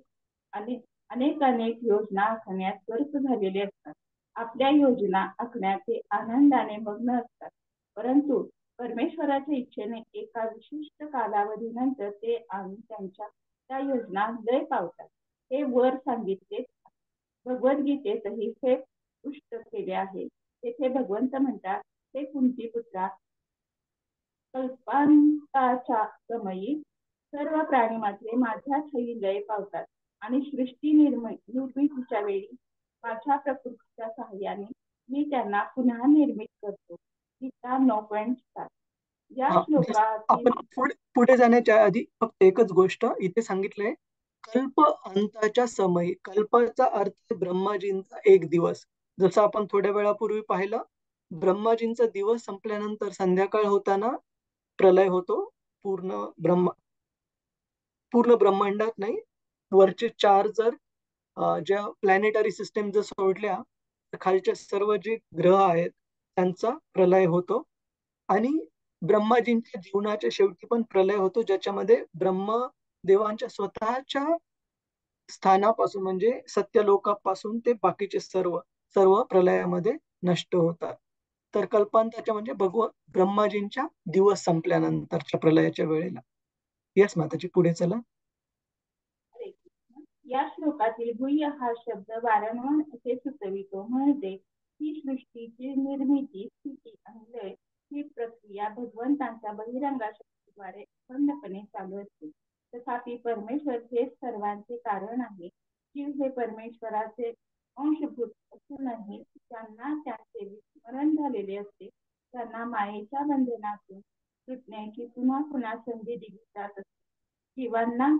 अनेक योजना आखण्यात व्यस्त झालेले असतात. आपल्या योजना आखण्यात ते आनंदाने मग्न असतात. परंतु परमेश्वराच्या इच्छेने एका विशिष्ट कालावधीनंतर ते आणि त्यांच्या त्या योजना लय पावतात. हे वर सांगितले भगवद्गीतेतही हे स्पष्ट केले आहे. तेथे भगवंत म्हणतात, हे कुंती पुत्रा, कल्पांताच्या समयी सर्व प्राणी मात्रे माझ्या ठायी लय पावतात आणि सृष्टी निर्मितीच्या वेळी माझ्या प्रकृतीच्या सहाय्याने मी त्यांना पुन्हा निर्मित करतो. गीता 9:7. या श्लोकातील आपण पुढे जाण्याच्या आधी फक्त एकच गोष्ट इथे सांगितलंय, कल्प अंताच्या समयी. कल्पाचा अर्थ ब्रह्माजींचा एक दिवस. जसं आपण थोड्या वेळापूर्वी पाहिलं, ब्रह्माजींचा दिवस संपल्यानंतर संध्याकाळ होताना प्रलय होतो. पूर्ण ब्रह्मांडात नाही, वरचे 4 जर ज्या प्लॅनेटरी सिस्टम जर सोडल्या तर खालचे सर्व जे ग्रह आहेत त्यांचा प्रलय होतो. आणि ब्रह्माजींच्या जीवनाच्या शेवटी पण प्रलय होतो, ज्याच्यामध्ये ब्रह्मदेवांच्या स्वतःच्या स्थानापासून म्हणजे सत्यलोकापासून ते बाकीचे सर्व प्रलयामध्ये नष्ट होतात. तर कल्पांताच्या म्हणजे ब्रह्माजींच्या दिवस संपल्यानंतरच्या प्रलयाच्या वेळेला. येस माताजी, पुढे चला. या श्लोकातील भूय हा शब्द वारंवार असे सुचवितो, म्हणजे ही सृष्टीची निर्मिती, स्थिती आणि लय ही प्रक्रिया भगवंतांच्या बहिरंगा शक्तीद्वारे अखंडपणे चालू असते. तथापि परमेश्वर हे सर्वांचे कारण आहे. जीव हे परमेश्वराचे अंशभूत असूनही त्यांना त्यांचे विस्मरण झालेले असते. त्यांना मायेच्या बंधनातून सुटण्याची पुन्हा पुन्हा संधी दिली जात असते. जीवांना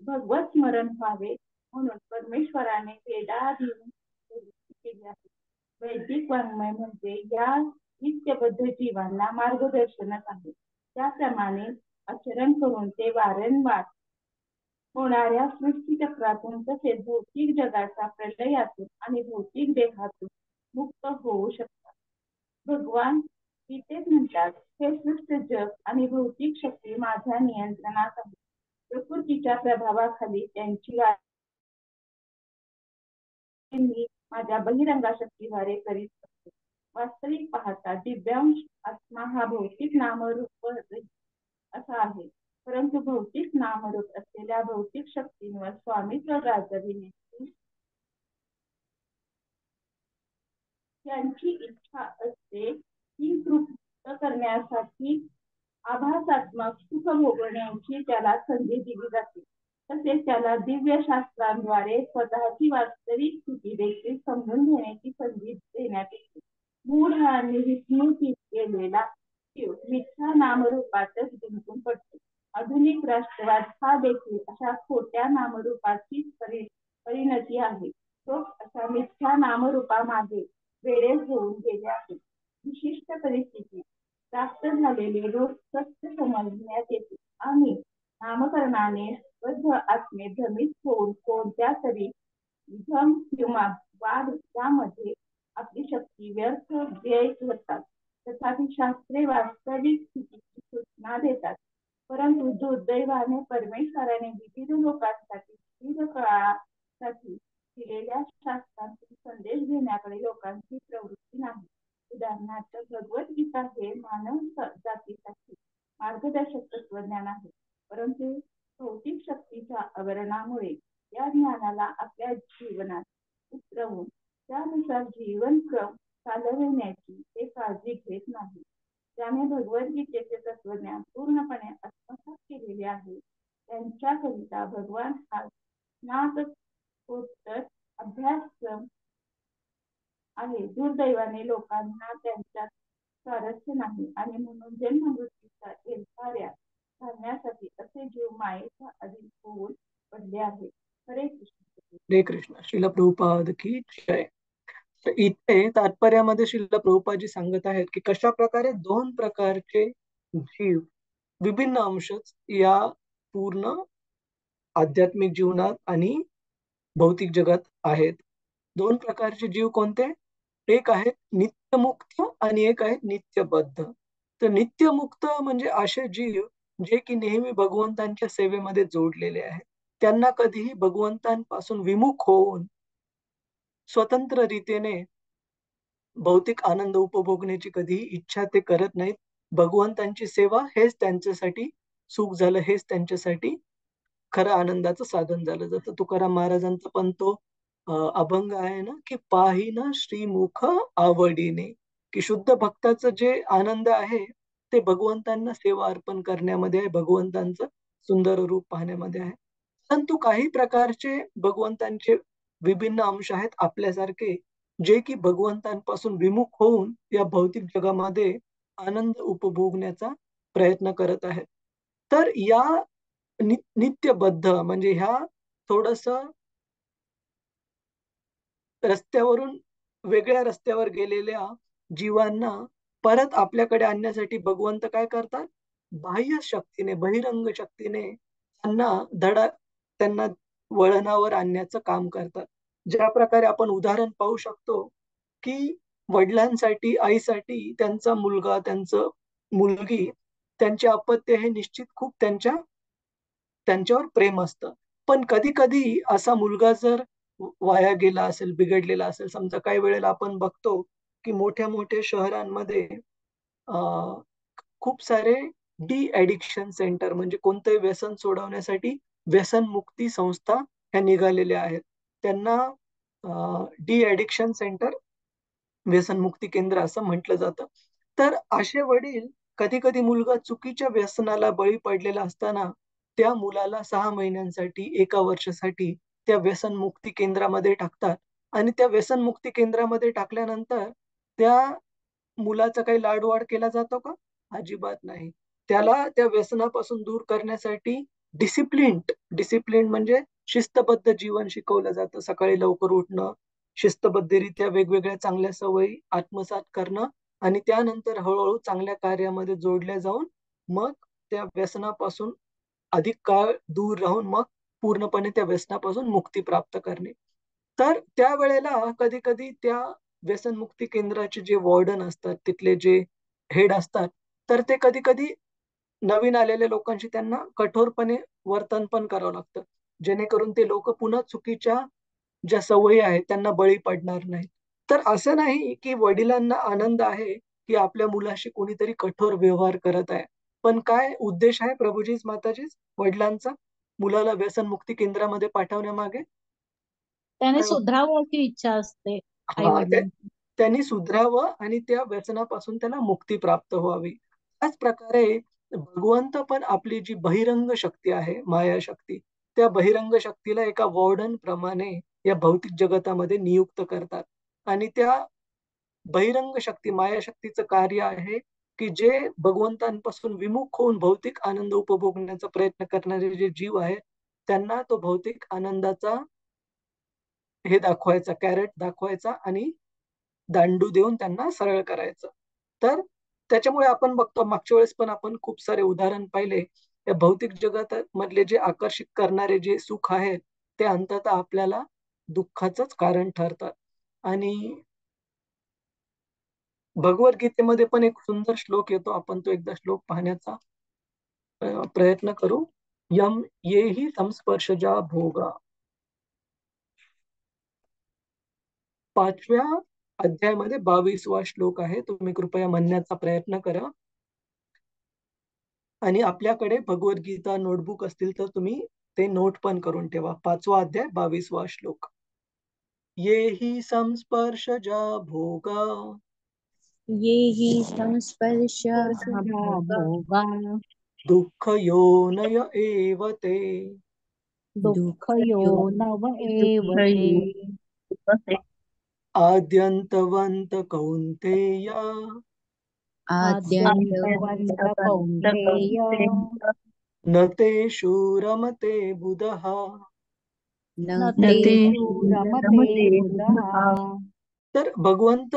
भगवत स्मरण व्हावे म्हणून परमेश्वराने वेदाधीन केले आहे. वैदिक वाङ्मय म्हणजे या नित्यबद्ध जीवांना मार्गदर्शनच आहे. त्याप्रमाणे आचरण करून ते वारंवार होणाऱ्या सृष्टी चक्रातून तसेच भौतिक जगाच्या प्रलयातून आणि भौतिक देहातून मुक्त होऊ शकतात. भगवान गीतेत म्हणतात, हे सृष्ट जग आणि भौतिक शक्ती माझ्या नियंत्रणात आहे. प्रकृतीच्या प्रभावाखाली त्यांची मी माझ्या बहिरंगा शक्तीद्वारे करीत असते. वास्तविक पाहता दिव्यांश आत्मा हा भौतिक नामरूप असा आहे. परंतु भौतिक नामरूप असलेल्या भौतिक शक्तींवर स्वामित्व गाजविण्याची त्यांची इच्छा असते. ही तृप्त करण्यासाठी आभासात्मक सुख भोगण्याची त्याला संधी दिली जाते. तसेच त्याला दिव्य शास्त्रांद्वारे स्वतःची वास्तविक स्थिती देखील समजून घेण्याची संधी देण्यात येते. मूळ आणि विस्मृतीत गेलेला जीव मिथ्या नामरूपातच गुंतून पडतो. आधुनिक राष्ट्रवाद हा देखील अशा खोट्या नामरूपाचीच परिणती आहे. तो अशा मिथ्या नामरूपामागे वेडे होऊन गेले आहे. विशिष्ट परिस्थितीत प्राप्त झालेले रोग सत्य समजण्यात येते आणि नामकरणाने बद्ध आत्मे भ्रमित होऊन कोणत्या तरी भ्रम किंवा वाद यामध्ये आपली शक्ती व्यर्थ व्यय होतात. तथापि शास्त्रे वास्तविक स्थितीची सूचना देतात. परंतु दुर्दैवाने परमेश्वराने विविध लोकांसाठी विविध काळासाठी दिलेल्या शास्त्रांतून संदेश घेण्याकडे लोकांची प्रवृत्ती नाही. उदाहरणार्थ भगवद्गीता हे मानव जातीसाठी मार्गदर्शक तत्वज्ञान आहे. परंतु भौतिक शक्तीच्या आवरणामुळे या ज्ञानाला आपल्या जीवनात उतरवून त्यानुसार जीवनक्रम चालविण्याची ते काळजी घेत नाही. ज्याने भगवद्गीतेचे तत्वज्ञान पूर्णपणे आत्मसात केलेले आहे त्यांच्याकरिता भगवान हा स्नातकोत्तर अभ्यासक्रम आहे. दुर्दैवाने लोकांना त्यांच्यात स्वारस्य नाही आणि म्हणून जन्ममृत्यूच्या एलकाऱ्या घालण्यासाठी असे जीव मायेच्या अधीन होऊन पडले आहेत. हरे कृष्ण. हरे कृष्ण. श्रील प्रभुपाद की जय. इथे तात्पर्यामध्ये श्रील प्रभुपादजी सांगत आहेत की कशा प्रकारे दोन प्रकारचे जीव विभिन्न अंश या पूर्ण आध्यात्मिक जीवनात आणि भौतिक जगात आहेत. दोन प्रकारचे जीव कोणते? एक आहे नित्यमुक्त आणि एक आहे नित्यबद्ध. तर नित्यमुक्त म्हणजे असे जीव जे की नेहमी भगवंतांच्या सेवेमध्ये जोडलेले आहेत. त्यांना कधीही भगवंतांपासून विमुख होऊन स्वतंत्र रीतीने भौतिक आनंद उपभोगण्याची कधीही इच्छा ते करत नाहीत. भगवंतांची सेवा हेच त्यांच्यासाठी सुख झालं, हेच त्यांच्यासाठी खरं आनंदाचं साधन झालं. जसं तुकाराम महाराजांचा पण तो अभंग आहे ना की पाहिन श्रीमुख आवडीने, की शुद्ध भक्ताचं जे आनंद आहे ते भगवंतांना सेवा अर्पण करण्यामध्ये आहे, भगवंतांचं सुंदर रूप पाहण्यामध्ये आहे. परंतु काही प्रकारचे भगवंतांचे विभिन्न अंश आहेत आपल्यासारखे, जे की भगवंतांपासून विमुख होऊन या भौतिक जगामध्ये आनंद उपभोगण्याचा प्रयत्न करत आहेत. तर या नित्यबद्ध म्हणजे ह्या थोडस रस्त्यावरून वेगळ्या रस्त्यावर गेलेल्या जीवांना परत आपल्याकडे आणण्यासाठी भगवंत काय करतात? बाह्य शक्तीने, बहिरंग शक्तीने त्यांना वळणावर आणण्याचं काम करतात. ज्या प्रकारे आपण उदाहरण पाहू शकतो की वडिलांसाठी, आईसाठी त्यांचा मुलगा, त्यांचं मुलगी, त्यांचे अपत्य हे निश्चित खूप त्यांच्यावर प्रेम असतं. पण कधी कधी असा मुलगा जर वाया गेला असेल, बिघडलेला असेल, समजा काही वेळेला आपण बघतो की मोठ्या मोठ्या शहरांमध्ये खूप सारे डी ॲडिक्शन सेंटर म्हणजे कोणतंही व्यसन सोडवण्यासाठी व्यसन मुक्ती संस्था ह्या निघालेल्या आहेत. त्यांना डी ॲडिक्शन सेंटर, व्यसन मुक्ती केंद्र असं म्हटलं जातं. तर असे वडील कधी कधी मुलगा चुकीच्या व्यसनाला बळी पडलेला असताना त्या मुलाला 6 महिन्यांसाठी, 1 वर्षासाठी त्या व्यसन मुक्ती केंद्रामध्ये टाकतात. आणि त्या व्यसन मुक्ती केंद्रामध्ये टाकल्यानंतर त्या मुलाचा काही लाडवाड केला जातो का? अजिबात नाही. त्याला त्या व्यसनापासून दूर करण्यासाठी डिसिप्लिन म्हणजे शिस्तबद्ध जीवन शिकवलं जातं. सकाळी लवकर उठणं, शिस्तबद्धरित्या वेगवेगळ्या चांगल्या सवयी आत्मसात करणं आणि त्यानंतर हळूहळू चांगल्या कार्यामध्ये जोडल्या जाऊन मग त्या व्यसनापासून अधिक काळ दूर राहून मग पूर्णपणे त्या व्यसनापासून मुक्ती प्राप्त करणे. तर त्यावेळेला कधी कधी त्या व्यसनमुक्ती केंद्राचे जे वॉर्डन असतात, तिथले जे हेड असतात, तर ते कधी कधी नवीन आलेल्या लोकांशी त्यांना कठोरपणे वर्तन पण करावं लागतं, जेणेकरून ते लोक पुन्हा चुकीच्या ज्या सवयी आहेत त्यांना बळी पडणार नाही. तर असं नाही की वडिलांना आनंद आहे की आपल्या मुलाशी कोणीतरी कठोर व्यवहार करत आहे, पण काय उद्देश आहे प्रभूजीच माताजीच वडिलांचा मुलाला व्यसनमुक्ती केंद्रामध्ये पाठवण्यामागे? त्याने काय होतं? सुधारावं अशी इच्छा असते आई हा, वडिलांची. त्यांनी सुधरावं आणि त्या व्यसनापासून त्यांना मुक्ती प्राप्त व्हावी. त्याच प्रकारे भगवंत पण आपली जी बहिरंग शक्ती आहे, माया शक्ती, त्या बहिरंग शक्तीला एका वॉर्डन प्रमाणे या भौतिक जगतामध्ये नियुक्त करतात. आणि त्या बहिरंग शक्ती, माया शक्तीचं कार्य आहे की जे भगवंतांपासून विमुख होऊन भौतिक आनंद उपभोगण्याचा प्रयत्न करणारे जे जीव आहेत त्यांना तो भौतिक आनंदाचा हे दाखवायचा, कॅरेट दाखवायचा आणि दांडू देऊन त्यांना सरळ करायचं. तर त्याच्यामुळे आपण बघतो मागच्या वेळेस पण आपण खूप सारे उदाहरण पाहिले. या भौतिक जगात मधले जे आकर्षित करणारे जे सुख आहेत ते अंततः आपल्याला दुःखाचंच कारण ठरतात. आणि भगवद्गीतेमध्ये पण एक सुंदर श्लोक येतो, आपण तो एकदा श्लोक पाहण्याचा प्रयत्न करू. यम येही संस्पर्शजा भोगा. 5व्या अध्यायामध्ये 22वा श्लोक आहे. तुम्ही कृपया म्हणण्याचा प्रयत्न करा. आणि आपल्याकडे भगवद्गीता नोटबुक असतील तर तुम्ही ते नोट पण करून ठेवा. 5वा अध्याय 22वा श्लोक. येही संस्पर्शजा भोगा ये हि संस्पर्श भोगा दुःख योनय एव ते दुःखयोनव एव ते आद्यन्तवन्त कौन्तेय आद्यन्तवन्त कौन्तेय न तेषु रमते बुधः. न तेषु रमते बुधः. तर भगवंत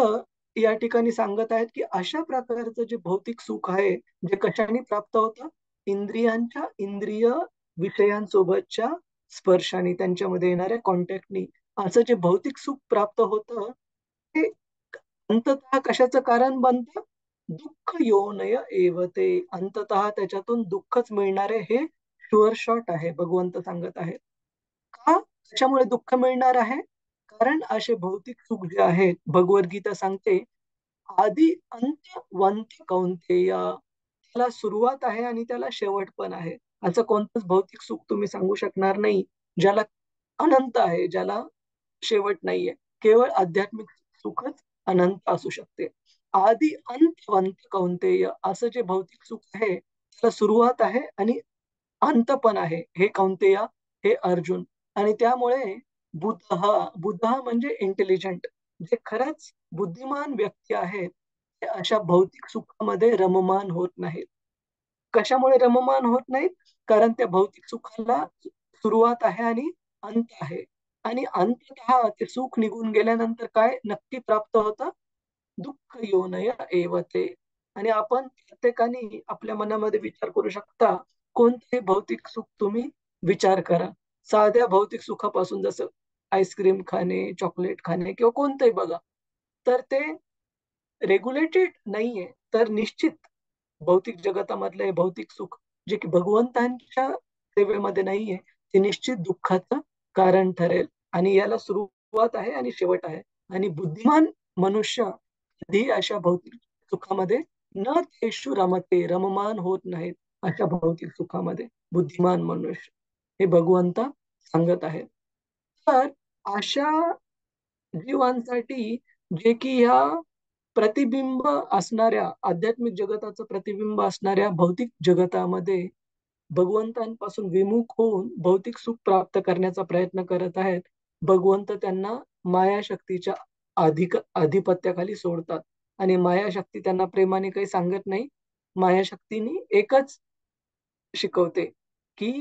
या ठिकाणी सांगत आहेत की अशा प्रकारचं जे भौतिक सुख आहे, जे कशाने प्राप्त होतं? इंद्रिय विषयांसोबतच्या स्पर्शाने, त्यांच्यामध्ये येणाऱ्या कॉन्टॅक्टनी असं जे भौतिक सुख प्राप्त होतं ते अंततः कशाचं कारण बनतं? दुःख योनय एव ते. अंततः त्याच्यातून दुःखच मिळणारे हे शुअर शॉट आहे, भगवंत सांगत आहेत. का त्याच्यामुळे दुःख मिळणार आहे? कारण असे भौतिक सुख जे आहेत, भगवद्गीता सांगते आदि अंत वंत कौंतेय, त्याला सुरुवात आहे आणि त्याला शेवट पण आहे. असं कोणतंच भौतिक सुख तुम्ही सांगू शकणार नाही ज्याला अनंत आहे, ज्याला शेवट नाहीये. केवळ आध्यात्मिक सुखच अनंत असू शकते. आदि अंतवंत कौंतेय, असं जे भौतिक सुख आहे त्याला सुरुवात आहे आणि अंत पण आहे, हे कौंतेय, हे अर्जुन. आणि त्यामुळे बुद्ध म्हणजे इंटेलिजंट, जे खरंच बुद्धिमान व्यक्ती आहेत, ते अशा भौतिक सुखामध्ये रममान होत नाहीत. कशामुळे रममान होत नाहीत? कारण त्या भौतिक सुखाला सुरुवात आहे आणि अंत आहे. आणि अंततः ते सुख निघून गेल्यानंतर काय नक्की प्राप्त होतं? दुःख योनय एव ते. आणि आपण प्रत्येकाने आपल्या मनामध्ये विचार करू शकता, कोणते भौतिक सुख तुम्ही विचार करा. साध्या भौतिक सुखापासून, जसं आईस्क्रीम खाणे, चॉकलेट खाणे किंवा कोणतंही बघा, तर ते रेग्युलेटेड नाहीये. तर निश्चित भौतिक जगतामधलं हे भौतिक सुख जे की भगवंतांच्या सेवेमध्ये नाहीये, ते निश्चित दुःखाचं कारण ठरेल. आणि याला सुरुवात आहे आणि शेवट आहे. आणि बुद्धिमान मनुष्य कधी अशा भौतिक सुखामध्ये न तेषु रमते, रममान होत नाहीत अशा भौतिक सुखामध्ये बुद्धिमान मनुष्य, हे भगवंत सांगत आहेत. तर अशा जीवांसाठी जे की ह्या प्रतिबिंब असणाऱ्या, आध्यात्मिक जगताचं प्रतिबिंब असणाऱ्या भौतिक जगतामध्ये भगवंतांपासून विमुख होऊन भौतिक सुख प्राप्त करण्याचा प्रयत्न करत आहेत, भगवंत त्यांना मायाशक्तीच्या आधिपत्याखाली सोडतात. आणि मायाशक्ती त्यांना प्रेमाने काही सांगत नाही. मायाशक्तीने एकच शिकवते की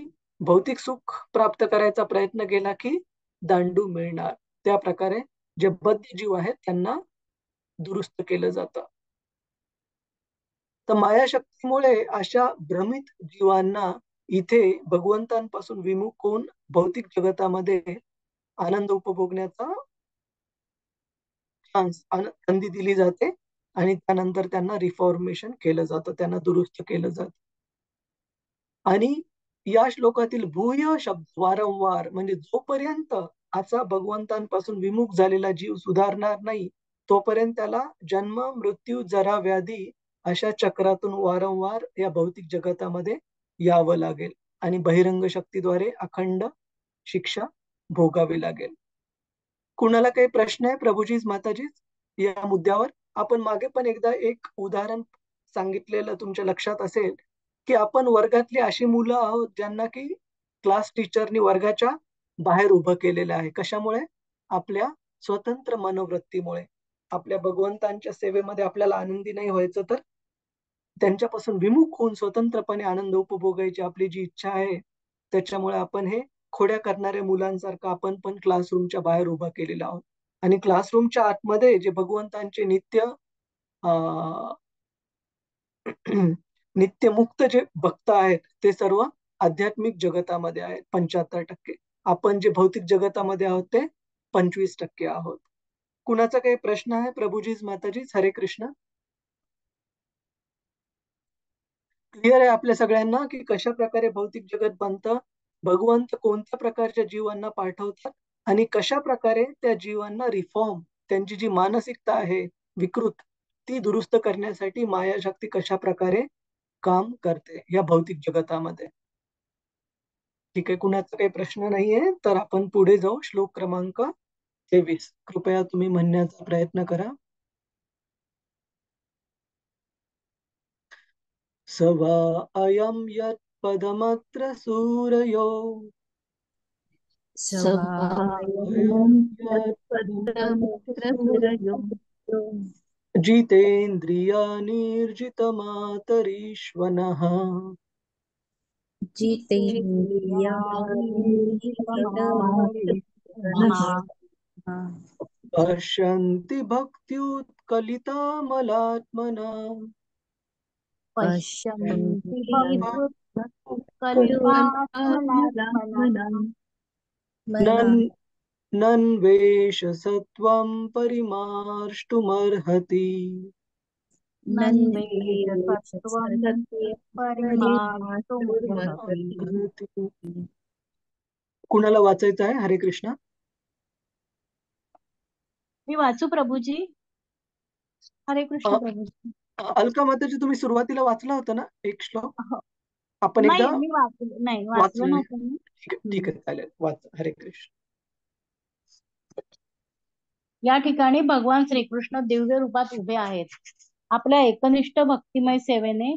भौतिक सुख प्राप्त करायचा प्रयत्न केला की दांडू मिळणार. त्या प्रकारे जे बद्ध जीव आहेत त्यांना दुरुस्त केलं जातं. तर मायाशक्तीमुळे अशा भ्रमित जीवांना इथे भगवंतांपासून विमुख होऊन भौतिक जगतामध्ये आनंद उपभोगण्याचा संधी दिली जाते. आणि त्यानंतर त्यांना रिफॉर्मेशन केलं जातं, त्यांना दुरुस्त केलं जातं. आणि या श्लोकातील भूय शब्द वारंवार, म्हणजे जोपर्यंत असा भगवंतांपासून विमुख झालेला जीव सुधारणार नाही, तोपर्यंत त्याला जन्म, मृत्यू, जरा, व्याधी अशा चक्रातून वारंवार या भौतिक जगतामध्ये यावं लागेल आणि बहिरंग शक्तीद्वारे अखंड शिक्षा भोगावी लागेल. कुणाला काही प्रश्न आहे प्रभूजीच, माताजीच, या मुद्द्यावर? आपण मागे पण एकदा एक उदाहरण सांगितलेलं तुमच्या लक्षात असेल की आपण वर्गातली अशी मुलं आहोत ज्यांना की क्लास टीचरनी वर्गाच्या बाहेर उभं केलेलं आहे. कशामुळे? आपल्या स्वतंत्र मनोवृत्तीमुळे. आपल्या भगवंतांच्या सेवेमध्ये आपल्याला आनंदी नाही व्हायचं, तर त्यांच्यापासून विमुख होऊन स्वतंत्रपणे आनंद उपभोगायची आपली जी इच्छा आहे, त्याच्यामुळे आपण हे खोड्या करणाऱ्या मुलांसारखं आपण पण क्लासरूमच्या बाहेर उभा केलेला आहोत. आणि क्लासरूमच्या आतमध्ये जे भगवंतांचे नित्यमुक्त जे भक्त आहेत ते सर्व आध्यात्मिक जगतामध्ये आहेत 75%. आपण जे भौतिक जगतामध्ये आहोत ते 25% आहोत. कुणाचा काही प्रश्न आहे? प्रभूजीच माताजीच, हरे कृष्ण. क्लिअर आहे आपल्या सगळ्यांना की कशा प्रकारे भौतिक जगत बनतं, भगवंत कोणत्या प्रकारच्या जीवांना पाठवतात आणि कशा प्रकारे त्या जीवांना रिफॉर्म, त्यांची जी मानसिकता आहे विकृत, ती दुरुस्त करण्यासाठी मायाशक्ती कशा प्रकारे काम करते या भौतिक जगतामध्ये. ठीक आहे, कुणाचा काही प्रश्न नाहीये तर आपण पुढे जाऊ. श्लोक क्रमांक 23. कृपया तुम्ही म्हणण्याचा प्रयत्न करा. स वा अयं यत् पदमत्र सूरयो सवायं यत्पदमत्र सूरयो जितेन्द्रियानिर्जितमातरीश्वनः जितेन्द्रियाणि पश्यन्ति भक्त्युत्कलितामलात्मना पश्यन्ति भक्त्युत्कलितामलात्मना नन्वेष सत्वं परिमार्ष्टुमर्हति नन्वेषसत्त्वं परिमार्ष्टुमर्हति. कुणाला वाचायचं आहे? हरे कृष्ण. मी वाचू प्रभूजी? हरे कृष्ण प्रभूजी. अलका माताजी, तुम्ही सुरुवातीला वाचला होता ना एक श्लोक? आपण नाही, एकदा मी वाचलं नव्हतं मी. ठीक आहे, चालेल, वाच. हरे कृष्ण. या ठिकाणी भगवान श्रीकृष्ण दिव्य रूपात उभे आहेत. आपल्या एकनिष्ठ भक्तिमय सेवेने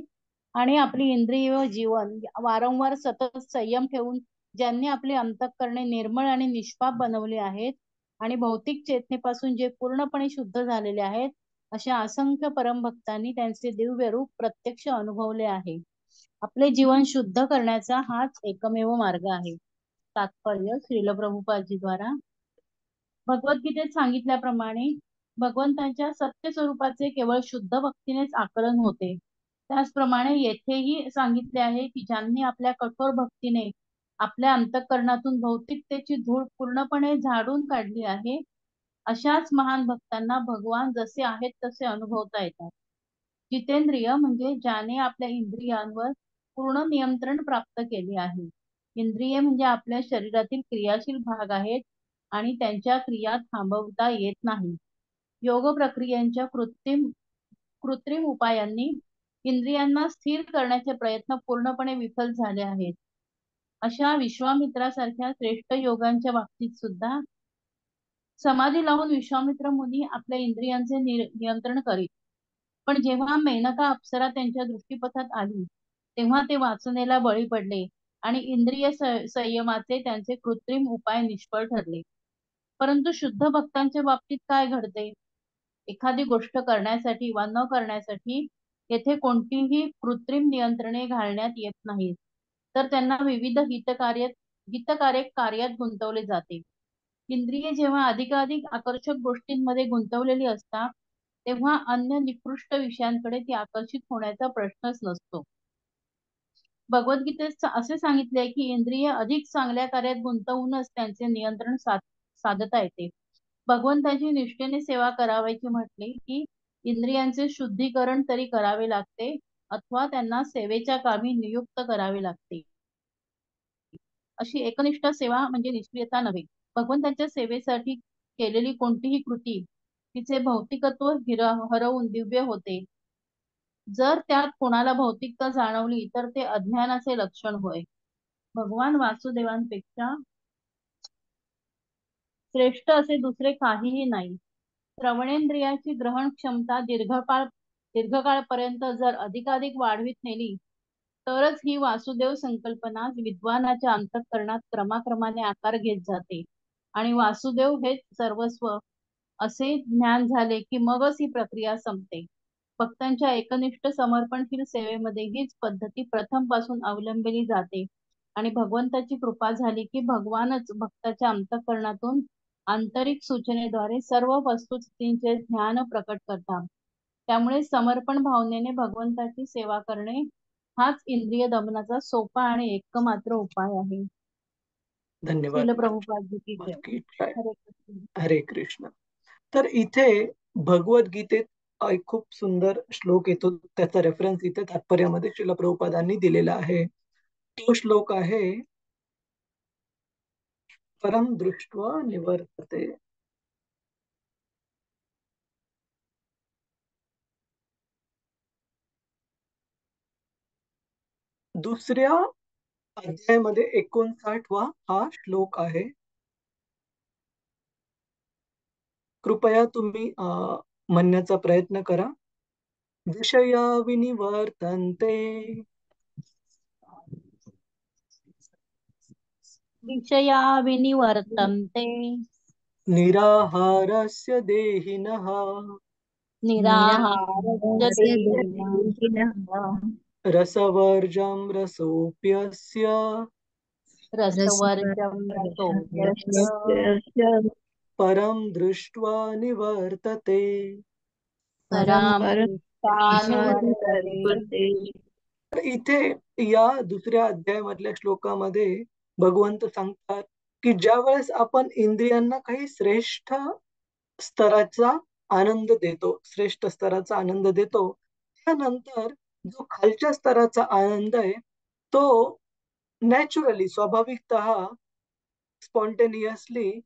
आणि आपली इंद्रिय व जीवन वारंवार सतत संयम ठेवून ज्यांनी आपली अंतःकरणे निर्मळ आणि निष्पाप बनवली आहेत आणि भौतिक चेतनेपासून जे पूर्णपणे शुद्ध झालेले आहेत, अशा असंख्य परमभक्तांनी त्यांचे दिव्य रूप प्रत्यक्ष अनुभवले आहे. आपले जीवन शुद्ध करण्याचा हाच एकमेव मार्ग आहे. तात्पर्य श्रील प्रभुपादजी द्वारा. भगवद्गीतेत सांगितल्याप्रमाणे भगवंतांच्या सत्य स्वरूपाचे केवळ शुद्ध भक्तीनेच आकलन होते. त्याचप्रमाणे येथेही सांगितले आहे की ज्यांनी आपल्या कठोर भक्तीने आपल्या अंतःकरणातून भौतिकतेची धूळ पूर्णपणे झाडून काढली आहे, अशाच महान भक्तांना भगवान जसे आहेत तसे अनुभवता येतात. जितेंद्रिय म्हणजे ज्याने आपल्या इंद्रियांवर पूर्ण नियंत्रण प्राप्त केले आहे. इंद्रिये म्हणजे आपल्या शरीरातील क्रियाशील भाग आहेत आणि त्यांच्या क्रिया थांबवता येत नाही. योग प्रक्रियांच्या कृत्रिम उपायांनी इंद्रियांना स्थिर करण्याचे प्रयत्न पूर्णपणे विफल झाले आहेत. अशा विश्वामित्रासारख्या श्रेष्ठ योगांच्या बाबतीत सुद्धा समाधी लावून विश्वामित्र मुनी आपल्या इंद्रियांचे नियंत्रण करीत. पण जेव्हा मेनका अप्सरा त्यांच्या दृष्टीपथात आली तेव्हा ते वासनेला बळी पडले आणि इंद्रिय संयमाचे त्यांचे कृत्रिम उपाय निष्फळ ठरले. परंतु शुद्ध भक्तांच्या बाबतीत काय घडते? एखादी गोष्ट करण्यासाठी वा न करण्यासाठी येथे कोणतीही कृत्रिम नियंत्रणे घालण्यात येत नाहीत, तर त्यांना विविध हितकारक कार्यात गुंतवले जाते. इंद्रिये जेव्हा अधिकाधिक आकर्षक गोष्टींमध्ये गुंतवलेली असतात तेव्हा अन्य निकृष्ट विषयांकडे ती आकर्षित होण्याचा प्रश्नच नसतो. भगवद्गीतेत असे सांगितले की इंद्रिय अधिक चांगल्या कार्यात गुंतवूनच त्यांचे नियंत्रण साधता येते. भगवंताची निष्ठेने सेवा करावयाची म्हटले की इंद्रियांचे शुद्धीकरण तरी करावे लागते अथवा त्यांना सेवेच्या कामी नियुक्त करावे लागते. अशी एकनिष्ठ सेवा म्हणजे निष्क्रियता नव्हे. भगवंताच्या सेवेसाठी केलेली कोणतीही कृती तिचे भौतिकत्व हरवून दिव्य होते. जर त्यात कोणाला भौतिकता जाणवली तर ते अज्ञानाचे लक्षण होय. भगवान वासुदेवांपेक्षा श्रेष्ठ असे दुसरे काहीही नाही. श्रवणेंद्रियाची ग्रहण क्षमता दीर्घकाळपर्यंत जर अधिकाधिक वाढवित नेली तरच ही वासुदेव संकल्पना विद्वानाच्या अंतःकरणात क्रमाक्रमाने आकार घेत जाते आणि वासुदेव हेच सर्वस्व असे ज्ञान झाले की मगच ही प्रक्रिया संपते. भक्तांच्या एकनिष्ठ समर्पणशील सेवेमध्ये हीच पद्धती प्रथम पासून अवलंबली जाते आणि भगवंताची कृपा झाली की भगवानच भक्ताच्या अंतःकरणातून आंतरिक सूचनेद्वारे सर्व वस्तुस्थितींचे ज्ञान प्रकट करतात. त्यामुळे समर्पण भावनेने भगवंताची सेवा करणे हाच इंद्रिय दमनाचा सोपा आणि एकमात्र उपाय आहे. धन्यवाद. श्रील प्रभुपादजी की जय. की जय. हरे कृष्ण. हरे कृष्ण. तर इथे भगवद्गीतेत एक खूप सुंदर श्लोक येतो, त्याचा रेफरन्स इथे तात्पर्यामध्ये श्रील प्रभुपादांनी दिलेला आहे. तो श्लोक आहे, परम दृष्ट्वा निवर्तते. दुसऱ्या अध्यायामध्ये 59वा हा श्लोक आहे. कृपया तुम्ही म्हणण्याचा प्रयत्न करा. विषया विनिवर्तन्ते विषया विनिवर्तन्ते निराहारस्य देहिनः निराहारस्य निराहारस्य देहिनः देहिनः रसवर्जं रसोऽप्यस्य रसवर्जं रसोऽप्यस्य रसवर्जस्य परं दृष्ट्वा निवर्तते. परां परं दृष्ट्वा निवर्तते. निवर्तते. तर इथे या दुसऱ्या अध्यायामधल्या श्लोकामध्ये भगवंत सांगतात की ज्या वेळेस आपण इंद्रियांना काही श्रेष्ठ स्तराचा आनंद देतो, श्रेष्ठ स्तराचा आनंद देतो, त्यानंतर जो खालच्या स्तराचा आनंद आहे तो नॅचरली, स्वाभाविकतः, स्पॉन्टेनियसली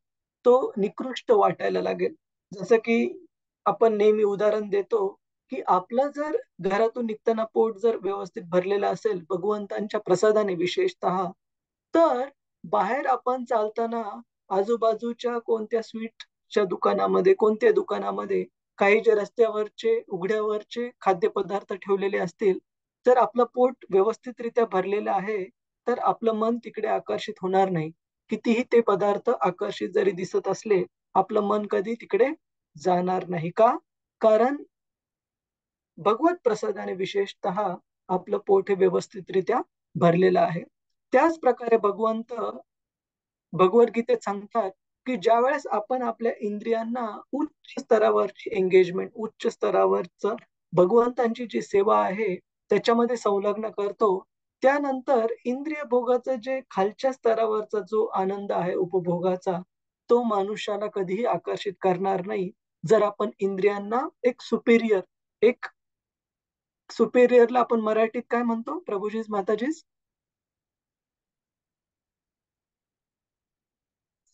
तो निकृष्ट वाटायला लागेल. जसं की आपण नेहमी उदाहरण देतो की आपलं जर घरातून निघताना पोट जर व्यवस्थित भरलेलं असेल भगवंतांच्या प्रसादाने विशेषतः, तर बाहेर आपण चालताना आजूबाजूच्या कोणत्या स्वीटच्या दुकानामध्ये, कोणत्या दुकानामध्ये काही जे रस्त्यावरचे उघड्यावरचे खाद्यपदार्थ ठेवलेले असतील, तर आपलं पोट व्यवस्थितरित्या भरलेलं आहे तर आपलं मन तिकडे आकर्षित होणार नाही. कितीही ते पदार्थ आकर्षित जरी दिसत असले, आपलं मन कधी तिकडे जाणार नाही. का? कारण भगवत प्रसादाने विशेषतः आपलं पोट हे व्यवस्थितरित्या भरलेलं आहे. त्याच प्रकारे भगवंत भगवद्गीतेत सांगतात की ज्या वेळेस आपण आपल्या इंद्रियांना उच्च स्तरावरची एंगेजमेंट, उच्च स्तरावरचं भगवंतांची जी सेवा आहे त्याच्यामध्ये संलग्न करतो, त्यानंतर इंद्रिय भोगाचा जे खालच्या स्तरावरचा जो आनंद आहे उपभोगाचा, तो मनुष्याला कधीही आकर्षित करणार नाही. जर आपण इंद्रियांना एक सुपेरियरला आपण मराठीत काय म्हणतो प्रभूजीच माताजीच?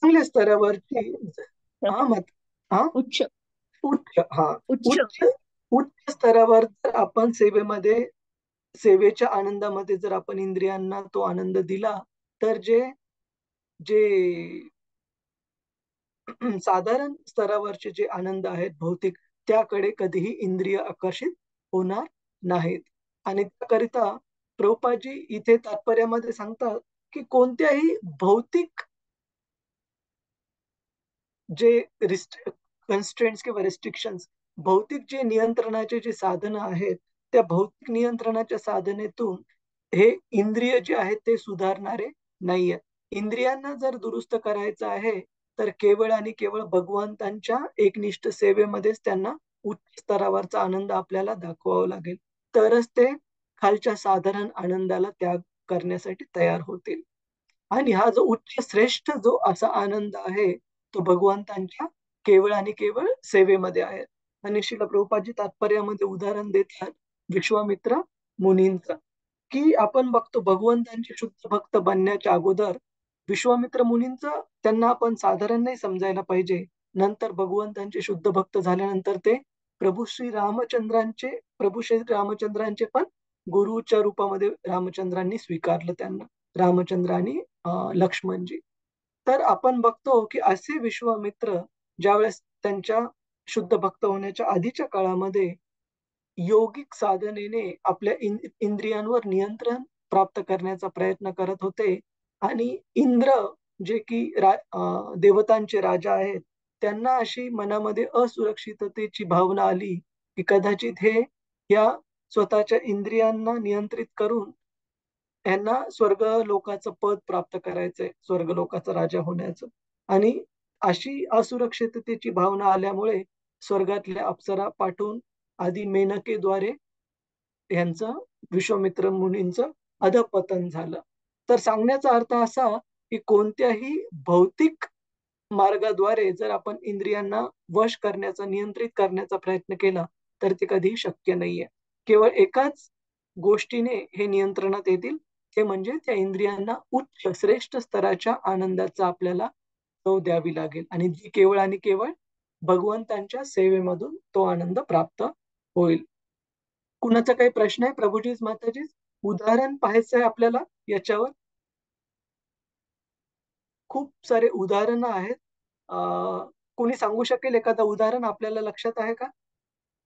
चांगल्या स्तरावरची, हा मत, हा उच्च उच्च, हा उच्च उच्च उच्च स्तरावर जर आपण सेवेमध्ये, सेवेच्या आनंदामध्ये जर आपण इंद्रियांना तो आनंद दिला, तर जे जे साधारण स्तरावरचे जे आनंद आहेत भौतिक, त्याकडे कधीही इंद्रिय आकर्षित होणार नाहीत. आणि त्याकरिता प्रभुपादजी इथे तात्पर्यामध्ये सांगतात की कोणत्याही भौतिक जे कन्स्ट्रेंट्स किंवा रिस्ट्रिक्शन्स, भौतिक जे नियंत्रणाचे जे साधनं आहेत, त्या भौतिक नियंत्रणाच्या साधनेतून हे इंद्रिय जे आहेत ते सुधारणारे नाहीये. इंद्रियांना जर दुरुस्त करायचं आहे तर केवळ आणि केवळ भगवंतांच्या एकनिष्ठ सेवेमध्येच त्यांना उच्च स्तरावरचा आनंद आपल्याला दाखवावा लागेल, तरच ते खालच्या साधारण आनंदाला त्याग करण्यासाठी तयार होतील. आणि हा जो उच्च श्रेष्ठ जो असा आनंद आहे तो भगवंतांच्या केवळ आणि केवळ सेवेमध्ये आहे. आणि श्रील प्रभुपादजी तात्पर्यामध्ये उदाहरण देतात विश्वामित्र मुनींचं, की आपण बघतो भगवंतांचे शुद्ध भक्त बनण्याच्या अगोदर विश्वामित्र मुनींचं त्यांना आपण साधारण नाही समजायला पाहिजे. नंतर भगवंतांचे शुद्ध भक्त झाल्यानंतर ते प्रभू श्री रामचंद्रांचे पण गुरुच्या रूपामध्ये रामचंद्रांनी स्वीकारलं त्यांना, रामचंद्र आणि लक्ष्मणजी. तर आपण बघतो की असे विश्वामित्र ज्यावेळेस त्यांच्या शुद्ध भक्त होण्याच्या आधीच्या काळामध्ये योगिक साधनेने आपल्या इंद्रियांवर नियंत्रण प्राप्त करण्याचा प्रयत्न करत होते. आणि इंद्र जे की देवतांचे राजा आहेत, त्यांना अशी मनामध्ये असुरक्षिततेची भावना आली की कदाचित हे या स्वतःच्या इंद्रियांना नियंत्रित करून यांना स्वर्ग लोकाचं पद प्राप्त करायचंय, स्वर्ग लोकाचा राजा होण्याचं. आणि अशी असुरक्षिततेची भावना आल्यामुळे स्वर्गातल्या अप्सरा पाठवून आधी मेनकेद्वारे यांचं, विश्वामित्र मुनींचं अधपतन झालं. तर सांगण्याचा अर्थ असा की कोणत्याही भौतिक मार्गाद्वारे जर आपण इंद्रियांना वश करण्याचा, नियंत्रित करण्याचा प्रयत्न केला तर ते कधीही शक्य नाहीये. केवळ एकाच गोष्टीने हे नियंत्रणात येतील, ते म्हणजे त्या इंद्रियांना उच्च श्रेष्ठ स्तराच्या आनंदाचा आपल्याला चव द्यावी लागेल, आणि जी केवळ आणि केवळ भगवंतांच्या सेवेमधून तो आनंद प्राप्त होईल. कुणाचा काही प्रश्न आहे प्रभूजीच माताजीच? उदाहरण पाहायचं आहे आपल्याला याच्यावर? खूप सारे उदाहरणं आहेत. कोणी सांगू शकेल एखादं उदाहरण आपल्याला लक्षात आहे का?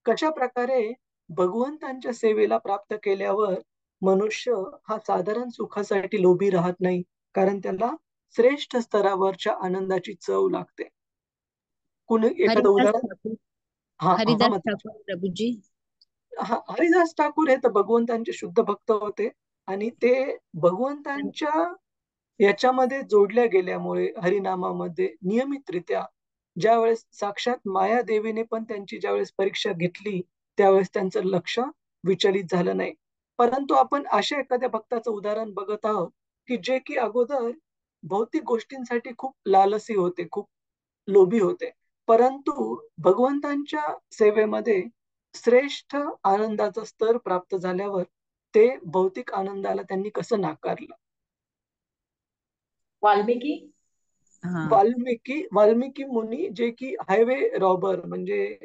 कशा प्रकारे भगवंतांच्या सेवेला प्राप्त केल्यावर मनुष्य हा साधारण सुखासाठी लोभी राहत नाही, कारण त्याला श्रेष्ठ स्तरावरच्या आनंदाची चव लागते. कोणी एखादं हरिदास उदाहरण? ठाकूर हा हरिदास माताजी. ठाकूर प्रभूजी. हरिदास ठाकूर हे तर भगवंतांचे शुद्ध भक्त होते, आणि ते भगवंतांच्या याच्यामध्ये जोडल्या गेल्यामुळे हरिनामामध्ये नियमितरित्या ज्यावेळेस साक्षात माया देवीने पण त्यांची ज्यावेळेस परीक्षा घेतली त्यावेळेस त्यांचं लक्ष विचलित झालं नाही. परंतु आपण अशा एखाद्या भक्ताचं उदाहरण बघत आहोत की जे की अगोदर भौतिक गोष्टींसाठी खूप लालसी होते, खूप लोभी होते, परंतु भगवंतांच्या सेवेमध्ये श्रेष्ठ आनंदाचा स्तर प्राप्त झाल्यावर ते भौतिक आनंदाला त्यांनी कसं नाकारलं. वाल्मिकी हा वाल्मिकी मुनी, जे की हायवे रॉबर म्हणजे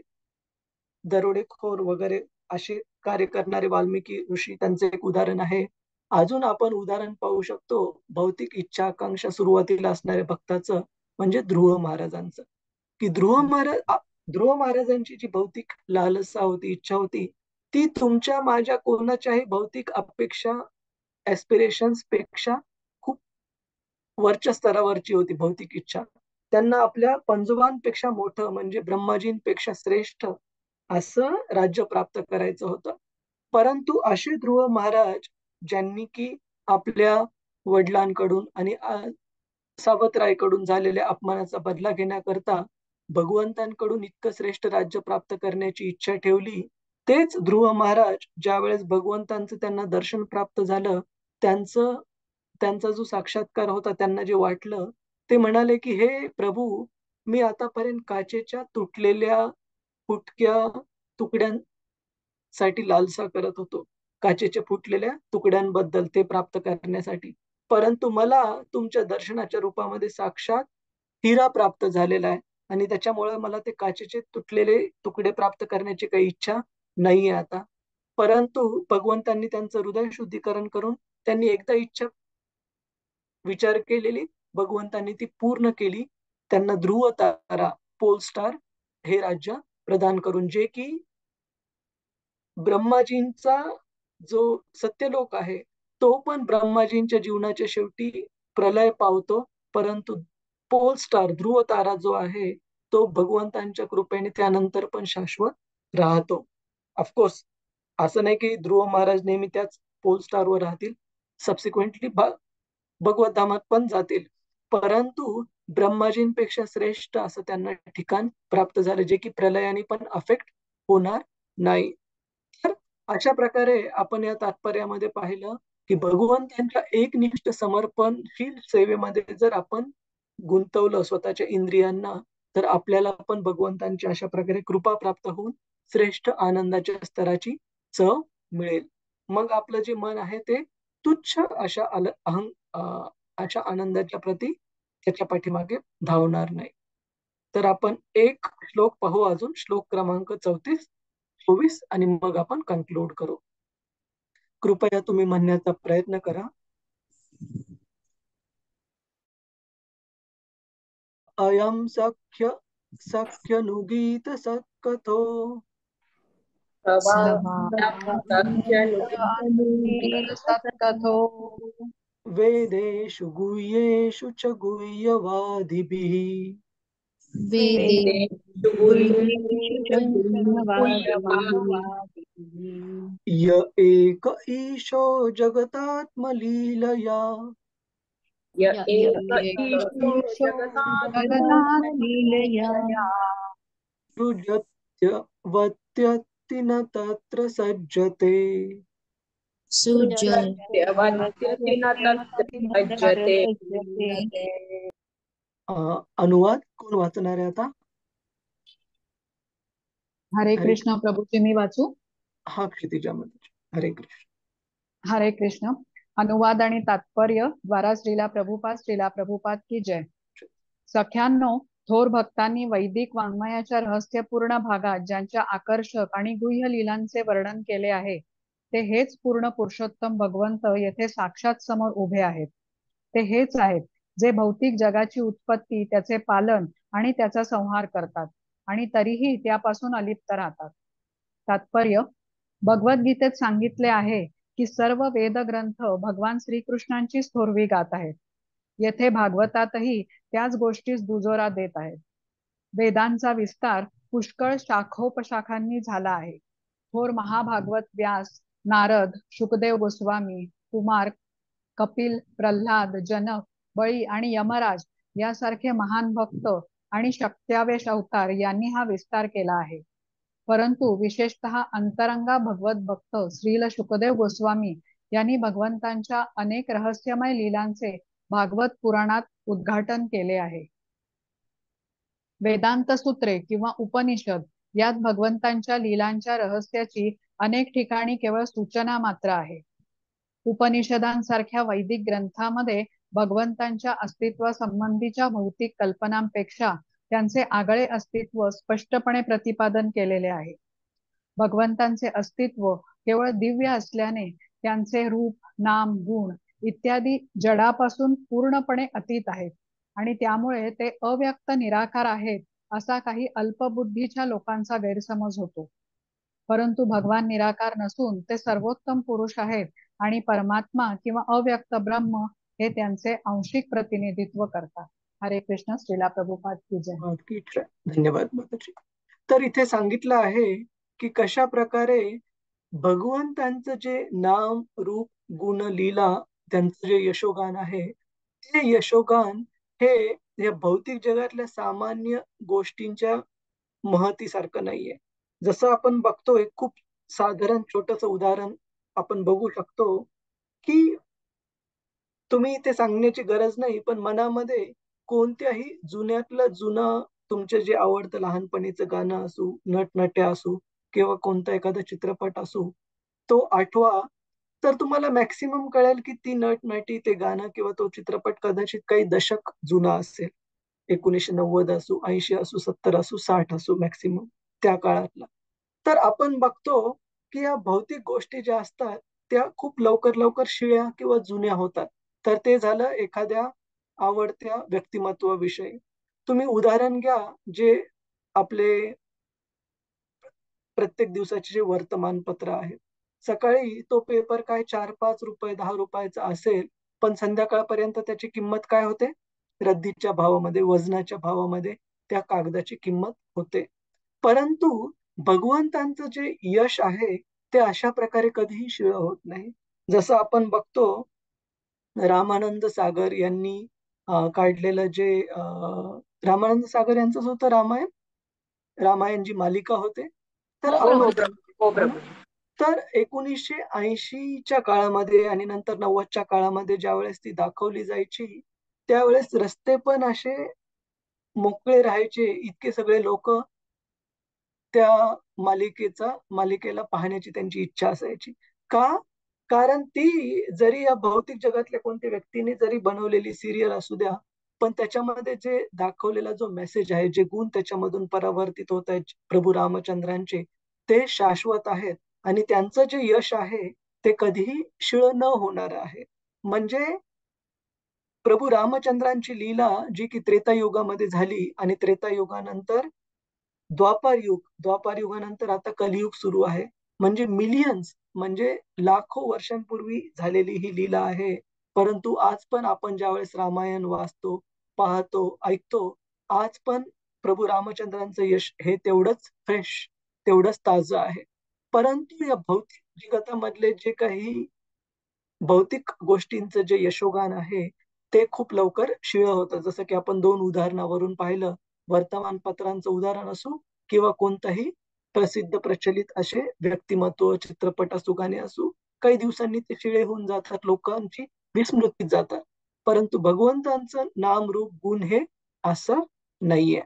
दरोडेखोर वगैरे असे कार्य करणारे वाल्मिकी ऋषी, त्यांचे एक उदाहरण आहे. अजून आपण उदाहरण पाहू शकतो भौतिक इच्छा आकांक्षा सुरुवातीला असणाऱ्या भक्ताचं, म्हणजे ध्रुव महाराजांचं, की ध्रुव महाराजांची जी भौतिक लालसा होती, इच्छा होती, ती तुमच्या माझ्या कोणाच्याही भौतिक अपेक्षा एस्पिरेशन्स पेक्षा खूप वरच्या स्तरावरची होती भौतिक इच्छा. त्यांना आपल्या पंजोबांपेक्षा मोठं म्हणजे ब्रह्माजींपेक्षा श्रेष्ठ असं राज्य प्राप्त करायचं होतं. परंतु असे ध्रुव महाराज ज्यांनी की आपल्या वडिलांकडून आणि सावतरायकडून झालेल्या अपमानाचा बदला घेण्याकरता भगवंतांकडून इतकं श्रेष्ठ राज्य प्राप्त करण्याची इच्छा ठेवली, तेच ध्रुव महाराज ज्यावेळेस भगवंतांचं त्यांना दर्शन प्राप्त झालं, त्यांचा जो साक्षात्कार होता, त्यांना जे वाटलं ते म्हणाले की हे प्रभू, मी आतापर्यंत काचेच्या तुटलेल्या फुटक्या तुकड्यांसाठी लालसा करत होतो, काचेच्या फुटलेल्या तुकड्यांबद्दल ते प्राप्त करण्यासाठी, परंतु मला तुमच्या दर्शनाच्या रूपामध्ये साक्षात हिरा प्राप्त झालेला आहे, आणि त्याच्यामुळे मला ते काचेचे तुटलेले तुकडे प्राप्त करण्याची काही इच्छा नाहीये आता. परंतु भगवंतांनी त्यांचं हृदय शुद्धीकरण करून त्यांनी एकदा इच्छा विचार केलेली, भगवंतांनी ती पूर्ण केली. त्यांना ध्रुव तारा, पोल स्टार हे राज्य प्रदान करून, जे की ब्रह्माजींचा जो सत्यलोक आहे तो पण ब्रह्माजींच्या जीवनाच्या शेवटी प्रलय पावतो, परंतु पोल स्टार ध्रुव तारा जो आहे तो भगवंतांच्या कृपेने त्यानंतर पण शाश्वत राहतो. ऑफकोर्स असं नाही की ध्रुव महाराज नेहमी त्याच पोल स्टार वर राहतील, सबसिक्वेंटली भगवत धामात पण जातील, परंतु ब्रह्माजींपेक्षा श्रेष्ठ असं त्यांना ठिकाण प्राप्त झालं, जे की प्रलयाने पण अफेक्ट होणार नाही. तर अशा प्रकारे आपण या तात्पर्यामध्ये पाहिलं की भगवंतांच्या एकनिष्ठ समर्पणशील सेवेमध्ये जर आपण गुंतवलं स्वतःच्या इंद्रियांना, तर आपल्याला पण भगवंतांची अशा प्रकारे कृपा प्राप्त होऊन श्रेष्ठ आनंदाच्या स्तराची चव मिळेल. मग आपलं जे मन आहे ते तुच्छ अशा अशा आनंदाच्या प्रती त्याच्या पाठीमागे धावणार नाही. तर आपण एक श्लोक पाहू अजून, श्लोक क्रमांक 34-24, आणि मग आपण कन्क्लूड करू. कृपया तुम्ही म्हणण्याचा प्रयत्न करा. अयम सख्य नुगीत सकथो वेदेषु गुह्येषु च गुह्यवादिभिः य एक ईशो जगतात्मलीलया सृजत्यवत्यति न तत्र सज्जते. अनुवाद कोण वाचणार आहे आता? हरे कृष्ण प्रभूजी, मी वाचू? हा, क्षितिजा माताजी. हरे कृष्ण. हरे कृष्ण. अनुवाद आणि तात्पर्य द्वारा श्रीला प्रभुपाद की जय. सख्यांनो, थोर भक्तांनी वैदिक वाङ्मयाच्या रहस्यपूर्ण भागात ज्यांच्या आकर्षक आणि गुह्य लीलांचे वर्णन केले आहे, ते हेच पूर्ण पुरुषोत्तम भगवंत येथे साक्षात समोर उभे आहेत. ते हेच आहेत जे भौतिक जगाची उत्पत्ती, त्याचे पालन आणि त्याचा संहार करतात आणि तरीही त्यापासून अलिप्त राहतात. तात्पर्य: भगवद्गीतेत सांगितले आहे की सर्व वेद ग्रंथ भगवान श्रीकृष्णांचीच थोरवी गात आहेत. येथे भागवतातही त्याच गोष्टीस दुजोरा देत आहेत. वेदांचा विस्तार पुष्कळ शाखोपशाखांनी झाला आहे. थोर महाभागवत व्यास, नारद, शुकदेव गोस्वामी, कुमार, कपिल, प्रल्हाद, जनक, बळी आणि यमराज यासारखे महान भक्त आणि शक्त्यावेश अवतार यांनी हा विस्तार केला आहे. परंतु विशेषतः अंतरंगा भगवत भक्त श्रील शुकदेव गोस्वामी यांनी भगवंतांच्या अनेक रहस्यमय लीलांचे भागवत पुराणात उद्घाटन केले आहे. वेदांत सूत्रे किंवा उपनिषद यात भगवंतांच्या लीलांच्या रहस्याची अनेक ठिकाणी केवळ सूचना मात्र आहे. उपनिषदांसारख्या वैदिक ग्रंथामध्ये भगवंतांच्या अस्तित्वासंबंधीच्या भौतिक कल्पनांपेक्षा त्यांचे आगळे अस्तित्व स्पष्टपणे प्रतिपादन केलेले आहे. भगवंतांचे अस्तित्व केवळ दिव्य असल्याने त्यांचे रूप, नाम, गुण इत्यादी जडापासून पूर्णपणे अतीत आहेत आणि त्यामुळे ते अव्यक्त निराकार आहेत असा काही अल्पबुद्धीच्या लोकांचा गैरसमज होतो. परंतु भगवान निराकार नसून ते सर्वोत्तम पुरुष आहेत आणि परमात्मा किंवा अव्यक्त ब्रह्म हे त्यांचे आंशिक प्रतिनिधित्व करतात. हरे कृष्ण. श्रीला प्रभुपाद की जय. धन्यवाद माताजी. तर इथे सांगितलं आहे की कशा प्रकारे भगवंतांचं जे नाम, रूप, गुण, लीला, त्यांचं जे यशोगान आहे, ते यशोगान हे या भौतिक जगातल्या सामान्य गोष्टींच्या महतीसारखं नाहीये. जसं आपण बघतोय, खूप साधारण छोटस उदाहरण आपण बघू शकतो की तुम्ही ते सांगण्याची गरज नाही, पण मनामध्ये कोणत्याही जुन्यातलं जुनं तुमचे जे आवडतं लहानपणीचं गाणं असू, नटनट्या असू किंवा कोणता एखादा चित्रपट असू, तो आठवा, तर तुम्हाला मॅक्सिमम कळेल की ती नटनटी, ते गाणं किंवा तो चित्रपट कदाचित काही दशक जुना असेल. 1990 असू, 80 असू, 70 असू, 60 असू, मॅक्सिमम त्या काळातला. तर आपण बघतो की या भौतिक गोष्टी ज्या असतात त्या खूप लवकर लवकर शिळ्या किंवा जुन्या होतात. तर ते झालं एखाद्या आवडत्या व्यक्तिमत्वाविषयी. तुम्ही उदाहरण घ्या, जे आपले प्रत्येक दिवसाचे जे वर्तमानपत्र आहे, सकाळी तो पेपर काय 4-5 रुपये, 10 रुपयाचा असेल, पण संध्याकाळपर्यंत त्याची किंमत काय होते? रद्दीच्या भावामध्ये, वजनाच्या भावामध्ये त्या कागदाची किंमत होते. परंतु भगवंतांचं जे यश आहे ते अशा प्रकारे कधीही शिळ होत नाही. जसं आपण बघतो, रामानंद सागर यांनी काढलेलं जे रामानंद सागर यांचंच होतं रामायण जी मालिका होते. तर 1980च्या काळामध्ये आणि नंतर 90च्या काळामध्ये ज्यावेळेस ती दाखवली जायची, त्यावेळेस रस्ते पण असे मोकळे राहायचे. इतके सगळे लोक त्या मालिकेला पाहण्याची त्यांची इच्छा असायची. का? कारण ती जरी या भौतिक जगातल्या कोणत्या व्यक्तीने जरी बनवलेली सिरियल असू द्या, पण त्याच्यामध्ये जे दाखवलेला जो मेसेज आहे, जे गुण त्याच्यामधून परावर्तित होत आहेत प्रभू रामचंद्रांचे, ते शाश्वत आहेत आणि त्यांचं जे यश आहे ते कधीही क्षीण न होणार आहे. म्हणजे प्रभू रामचंद्रांची लीला जी की त्रेतायुगामध्ये झाली आणि त्रेतायुगानंतर द्वापार युगानंतर आता कलियुग सुरू आहे. म्हणजे मिलियन्स, म्हणजे लाखो वर्षांपूर्वी झालेली ही लीला आहे. परंतु आज पण आपण ज्यावेळेस रामायण वाचतो, पाहतो, ऐकतो, आज पण प्रभू रामचंद्रांचं यश हे तेवढंच फ्रेश, तेवढंच ताजं आहे. परंतु या भौतिक जगतामधले जे काही भौतिक गोष्टींचं जे यशोगान आहे ते खूप लवकर क्षीण होतं. जसं की आपण 2 उदाहरणावरून पाहिलं, वर्तमानपत्रांचं उदाहरण असो किंवा कोणताही प्रसिद्ध प्रचलित असे व्यक्तिमत्व, चित्रपट असो, गाणे असो, काही दिवसांनी ते शिळे होऊन जातात, लोकांची विस्मृतीत जातात. परंतु भगवंतांचं नाम, रूप, गुण हे असं नाहीये.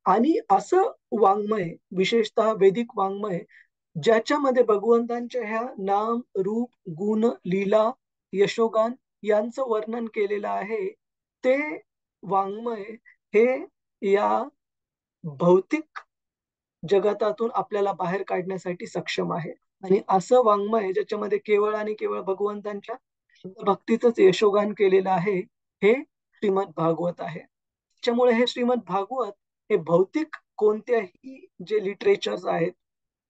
आणि असं वाङ्मय, विशेषतः वैदिक वाङ्मय, ज्याच्यामध्ये भगवंतांच्या ह्या नाम, रूप, गुण, लीला, यशोगान यांचं वर्णन केलेलं आहे, ते वाङ्मय हे या भौतिक जगतातून आपल्याला बाहेर काढण्यासाठी सक्षम आहे. आणि असं वाङ्मय ज्याच्यामध्ये केवळ आणि केवळ भगवंतांच्या भक्तीचंच यशोगान केलेलं आहे, हे श्रीमद भागवत आहे. त्याच्यामुळे हे श्रीमद भागवत हे भौतिक कोणत्याही जे लिटरेचर्स आहेत,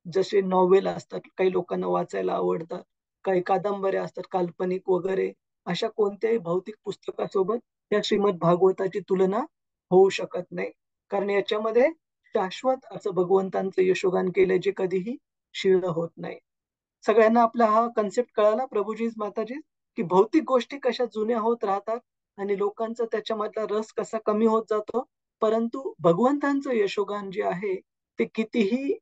जसे नॉवेल असतात, काही लोकांना वाचायला आवडतात, काही कादंबऱ्या असतात काल्पनिक वगैरे, अशा कोणत्याही भौतिक पुस्तकासोबत या श्रीमद भागवताची तुलना होऊ शकत नाही. कारण याच्यामध्ये शाश्वत असं भगवंतांचं यशोगान केलंय, जे कधीही क्षीण होत नाही. सगळ्यांना आपला हा कन्सेप्ट कळाला प्रभूजी माताजी, की भौतिक गोष्टी कशा जुन्या होत राहतात आणि लोकांचा त्याच्यामधला रस कसा कमी होत जातो, परंतु भगवंतांचं यशोगान जे आहे ते कितीही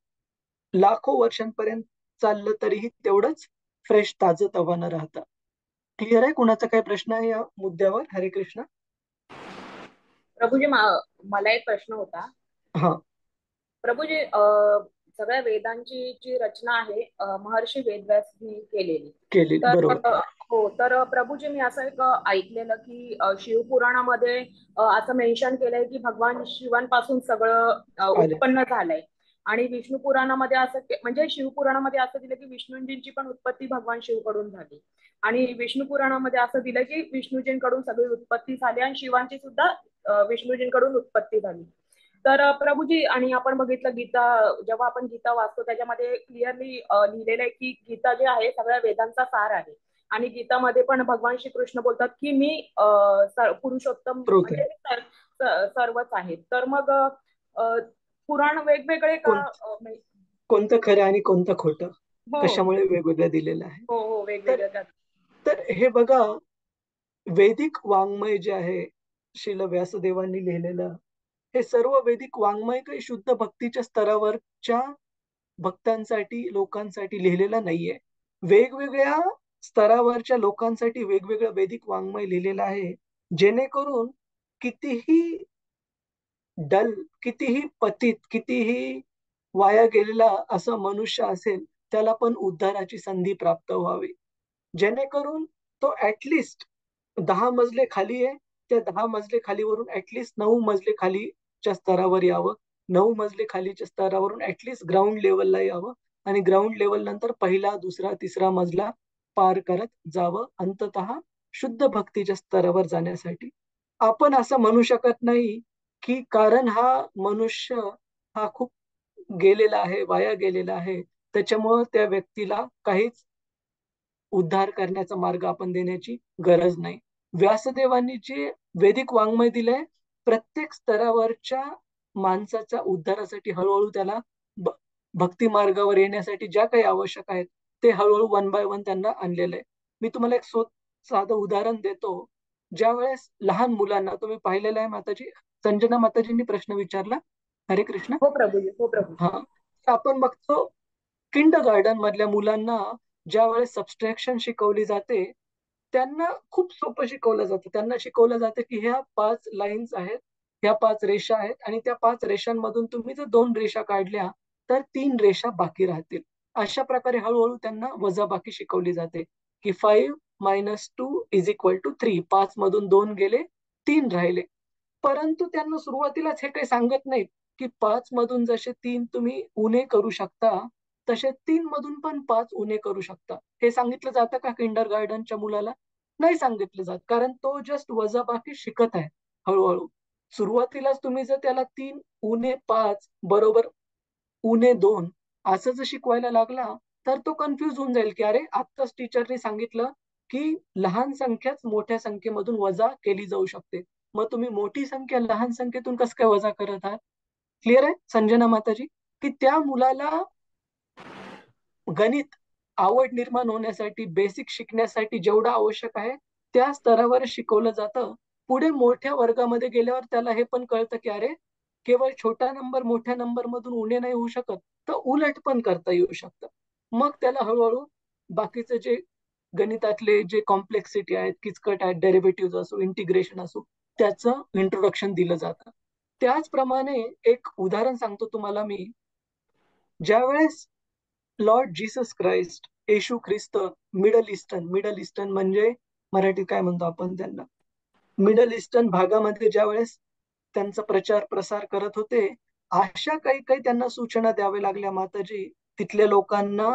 लाखो वर्षांपर्यंत चाललं तरीही तेवढंच फ्रेश, ताजं तवानं राहतं. क्लिअर आहे? कुणाचा काही प्रश्न आहे या मुद्द्यावर? हरे कृष्ण. प्रभूजी मला एक प्रश्न होता. हा प्रभूजी, सगळ्या वेदांची जी रचना आहे महर्षी वेदव्यासनी केलेली. बरोबर. हो, तर प्रभूजी मी असं एक ऐकलेलं की शिवपुराणामध्ये असं मेन्शन केलंय की भगवान शिवांपासून सगळं उत्पन्न झालंय. आणि विष्णू पुराणामध्ये असं म्हणजे शिवपुराणामध्ये असं दिलं की विष्णूजींची पण उत्पत्ती भगवान शिवकडून झाली. आणि विष्णू पुराणामध्ये असं दिलं की विष्णूजींकडून सगळी उत्पत्ती झाली आणि शिवांची सुद्धा विष्णूजींकडून उत्पत्ती झाली. तर प्रभूजी, आणि आपण बघितलं गीता, जेव्हा आपण गीता वाचतो त्याच्यामध्ये क्लिअरली लिहिलेलं आहे की गीता जे आहे सगळ्या वेदांचा सार आहे. आणि गीतामध्ये पण भगवान श्रीकृष्ण बोलतात की मी पुरुषोत्तम म्हणजे सर्वच आहे. तर मग पुराण वेगवेगळे का? कोणतं खरं आणि कोणतं खोटं, कशामुळे वेगवेगळं दिलेलं आहे? हो, वेगवेगळं. तर हे बघा, वैदिक वाङ्मय जे आहे श्रील व्यासदेवांनी लिहिलेलं, हे सर्व वैदिक वाङ्मय काही शुद्ध भक्तीच्या स्तरावरच्या भक्तांसाठी, लोकांसाठी लिहिलेलं नाहीये. वेगवेगळ्या स्तरावरच्या लोकांसाठी वेगवेगळं वैदिक वाङ्मय लिहिलेलं आहे, जेणेकरून कितीही डल, कितीही पतित, कितीही वाया गेलेला असं मनुष्य असेल, त्याला पण उद्धाराची संधी प्राप्त व्हावी, जेणेकरून तो ऍटलिस्ट 10 मजले खाली आहे, त्या 10 मजले खालीवरून ऍटलिस्ट 9 मजले खालीच्या स्तरावर यावं, 9 मजले खालीच्या स्तरावरून ऍटलिस्ट ग्राउंड लेवलला यावं, आणि ग्राउंड लेवल नंतर पहिला, दुसरा, तिसरा मजला पार करत जावं, अंततः शुद्ध भक्तीच्या स्तरावर जाण्यासाठी. आपण असं म्हणू शकत नाही की कारण हा मनुष्य हा खूप गेलेला आहे, वाया गेलेला आहे, त्याच्यामुळं त्या व्यक्तीला काहीच उद्धार करण्याचा मार्ग आपण देण्याची गरज नाही. व्यासदेवांनी जे वैदिक वाङ्मय दिलंय, प्रत्येक स्तरावरच्या माणसाच्या उद्धारासाठी हळूहळू त्याला भक्ती मार्गावर येण्यासाठी ज्या काही आवश्यक आहेत ते हळूहळू 1 बाय 1 त्यांना आणलेलं आहे. मी तुम्हाला एक साधं उदाहरण देतो. ज्या वेळेस लहान मुलांना, तुम्ही पाहिलेलं आहे माताजी, संजना माताजींनी प्रश्न विचारला. हरे कृष्ण. हो प्रभूजी, हो प्रभू. हा, आपण बघतो किंड गार्डन मधल्या मुलांना ज्या वेळेस सबस्ट्रॅक्शन शिकवली जाते, त्यांना खूप सोपं शिकवलं जातं. त्यांना शिकवलं जातं की ह्या 5 लाईन्स आहेत, ह्या 5 रेषा आहेत, आणि त्या 5 रेषांमधून तुम्ही जर 2 रेषा काढल्या तर 3 रेषा बाकी राहतील. अशा प्रकारे हळूहळू त्यांना वजाबाकी शिकवली जाते की 5 - 2 = 3. 5 मधून 2 गेले, 3 राहिले. परंतु त्यांना सुरुवातीलाच हे काही सांगत नाहीत की 5 मधून जसे 3 तुम्ही उणे करू शकता, तसे 3 मधून पण 5 उणे करू शकता. हे सांगितलं जातं का किंडर गार्डनच्या मुलाला? नाही सांगितलं जात, कारण तो जस्ट वजाबाकी शिकत आहे हळूहळू. सुरुवातीलाच तुम्ही जर त्याला 3 उणे 5 बरोबर उणे 2 असं जर शिकवायला लागला, तर तो कन्फ्युज होऊन जाईल की अरे, आत्ताच टीचरने सांगितलं की लहान संख्याच मोठ्या संख्येमधून वजा केली जाऊ शकते, मग तुम्ही मोठी संख्या लहान संख्येतून कसं काय वजा करत आहात? क्लिअर आहे संजना माताजी? की त्या मुलाला गणित आवड निर्माण होण्यासाठी, बेसिक शिकण्यासाठी जेवढं आवश्यक आहे त्या स्तरावर शिकवलं जातं. पुढे मोठ्या वर्गामध्ये गेल्यावर त्याला हे पण कळतं की अरे, केवळ छोटा नंबर मोठ्या नंबर मधून उणे नाही होऊ शकत, तर उलट पण करता येऊ शकतं. मग त्याला हळूहळू बाकीचं जे गणितातले जे कॉम्प्लेक्सिटी आहेत, किचकट आहेत, डेरिव्हेटिव्ह असो, इंटिग्रेशन असो, त्याचं इंट्रोडक्शन दिलं जातं. त्याचप्रमाणे एक उदाहरण सांगतो तुम्हाला मी. ज्यावेळेस लॉर्ड जीसस क्राइस्ट, येशू ख्रिस्त, मिडल ईस्टर्न म्हणजे मराठीत काय म्हणतो आपण त्यांना, मिडल ईस्टर्न भागामध्ये ज्यावेळेस त्यांचा प्रचार प्रसार करत होते, अशा काही काही त्यांना सूचना द्याव्या लागल्या माताजी, तिथल्या लोकांना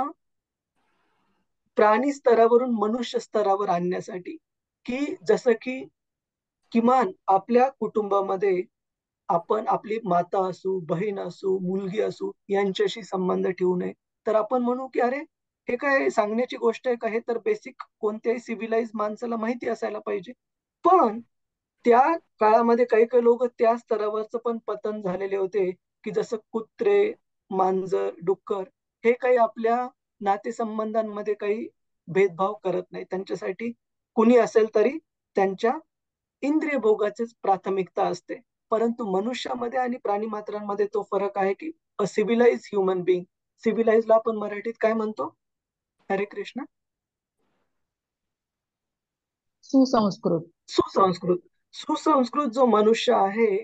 प्राणी स्तरावरून मनुष्य स्तरावर आणण्यासाठी, की जसं की किमान आपल्या कुटुंबामध्ये आपण आपली माता असू, बहीण असू, मुलगी असू यांच्याशी संबंध ठेवू नये. तर आपण म्हणू की अरे हे काय सांगण्याची गोष्ट आहे का, हे तर बेसिक कोणत्याही सिव्हिलाइज माणसाला माहिती असायला पाहिजे. पण त्या काळामध्ये काही काही लोक त्या स्तरावरचं पण पतन झालेले होते, की जसं कुत्रे, मांजर, डुक्कर हे काही आपल्या नातेसंबंधांमध्ये काही भेदभाव करत नाही. त्यांच्यासाठी कुणी असेल तरी त्यांच्या इंद्रिय भोगाचीच प्राथमिकता असते. परंतु मनुष्यामध्ये आणि प्राणी मात्रांमध्ये तो फरक आहे की अ सिव्हिलाइज ह्युमन बिंग, सिव्हिलाइजला आपण मराठीत काय म्हणतो? हरे कृष्ण. सुसंस्कृत. सुसंस्कृत जो मनुष्य आहे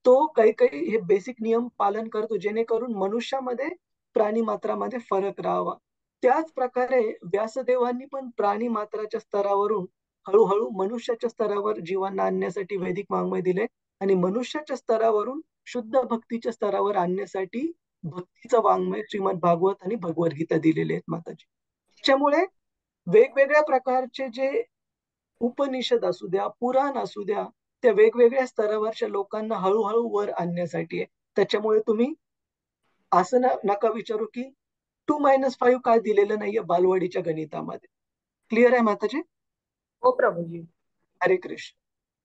तो काही काही हे बेसिक नियम पालन करतो, जेणेकरून मनुष्यामध्ये प्राणी मात्रामध्ये फरक राहावा. त्याच प्रकारे व्यासदेवांनी पण प्राणी मात्राच्या स्तरावरून हळूहळू मनुष्याच्या स्तरावर जीवन आणण्यासाठी वैदिक वाङ्मय दिले आणि मनुष्याच्या स्तरावरून शुद्ध भक्तीच्या स्तरावर आणण्यासाठी भक्तीचं वाङ्मय श्रीमद भागवत आणि भगवद्गीता दिलेले आहेत माताजी. त्याच्यामुळे वेगवेगळ्या प्रकारचे जे उपनिषद असू द्या, पुराण असू द्या, त्या वेगवेगळ्या स्तरावरच्या लोकांना हळूहळू वर आणण्यासाठी आहे. त्याच्यामुळे तुम्ही असं नका विचारू की 2 - 5 काय दिलेलं नाहीये बालवाडीच्या गणितामध्ये. क्लिअर आहे माताजी? हो प्रभूजी. हरे कृष्ण.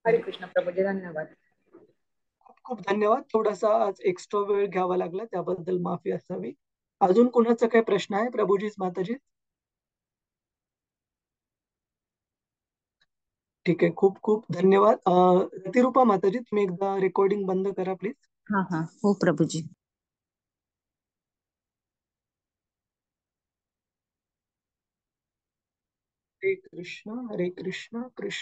हरे कृष्ण प्रभूजी, धन्यवाद. खूप खूप धन्यवाद. थोडासा आज एक्स्ट्रा वेळ घ्यावा लागला, त्याबद्दल माफी असावी. अजून कोणाचा काही प्रश्न आहे प्रभूजी, माताजी? ठीक आहे, खूप खूप धन्यवाद. रतिरूपा माताजी, तुम्ही एकदा रेकॉर्डिंग बंद करा प्लीज. हाँ हाँ हो प्रभु जी. हरे कृष्ण कृष्ण.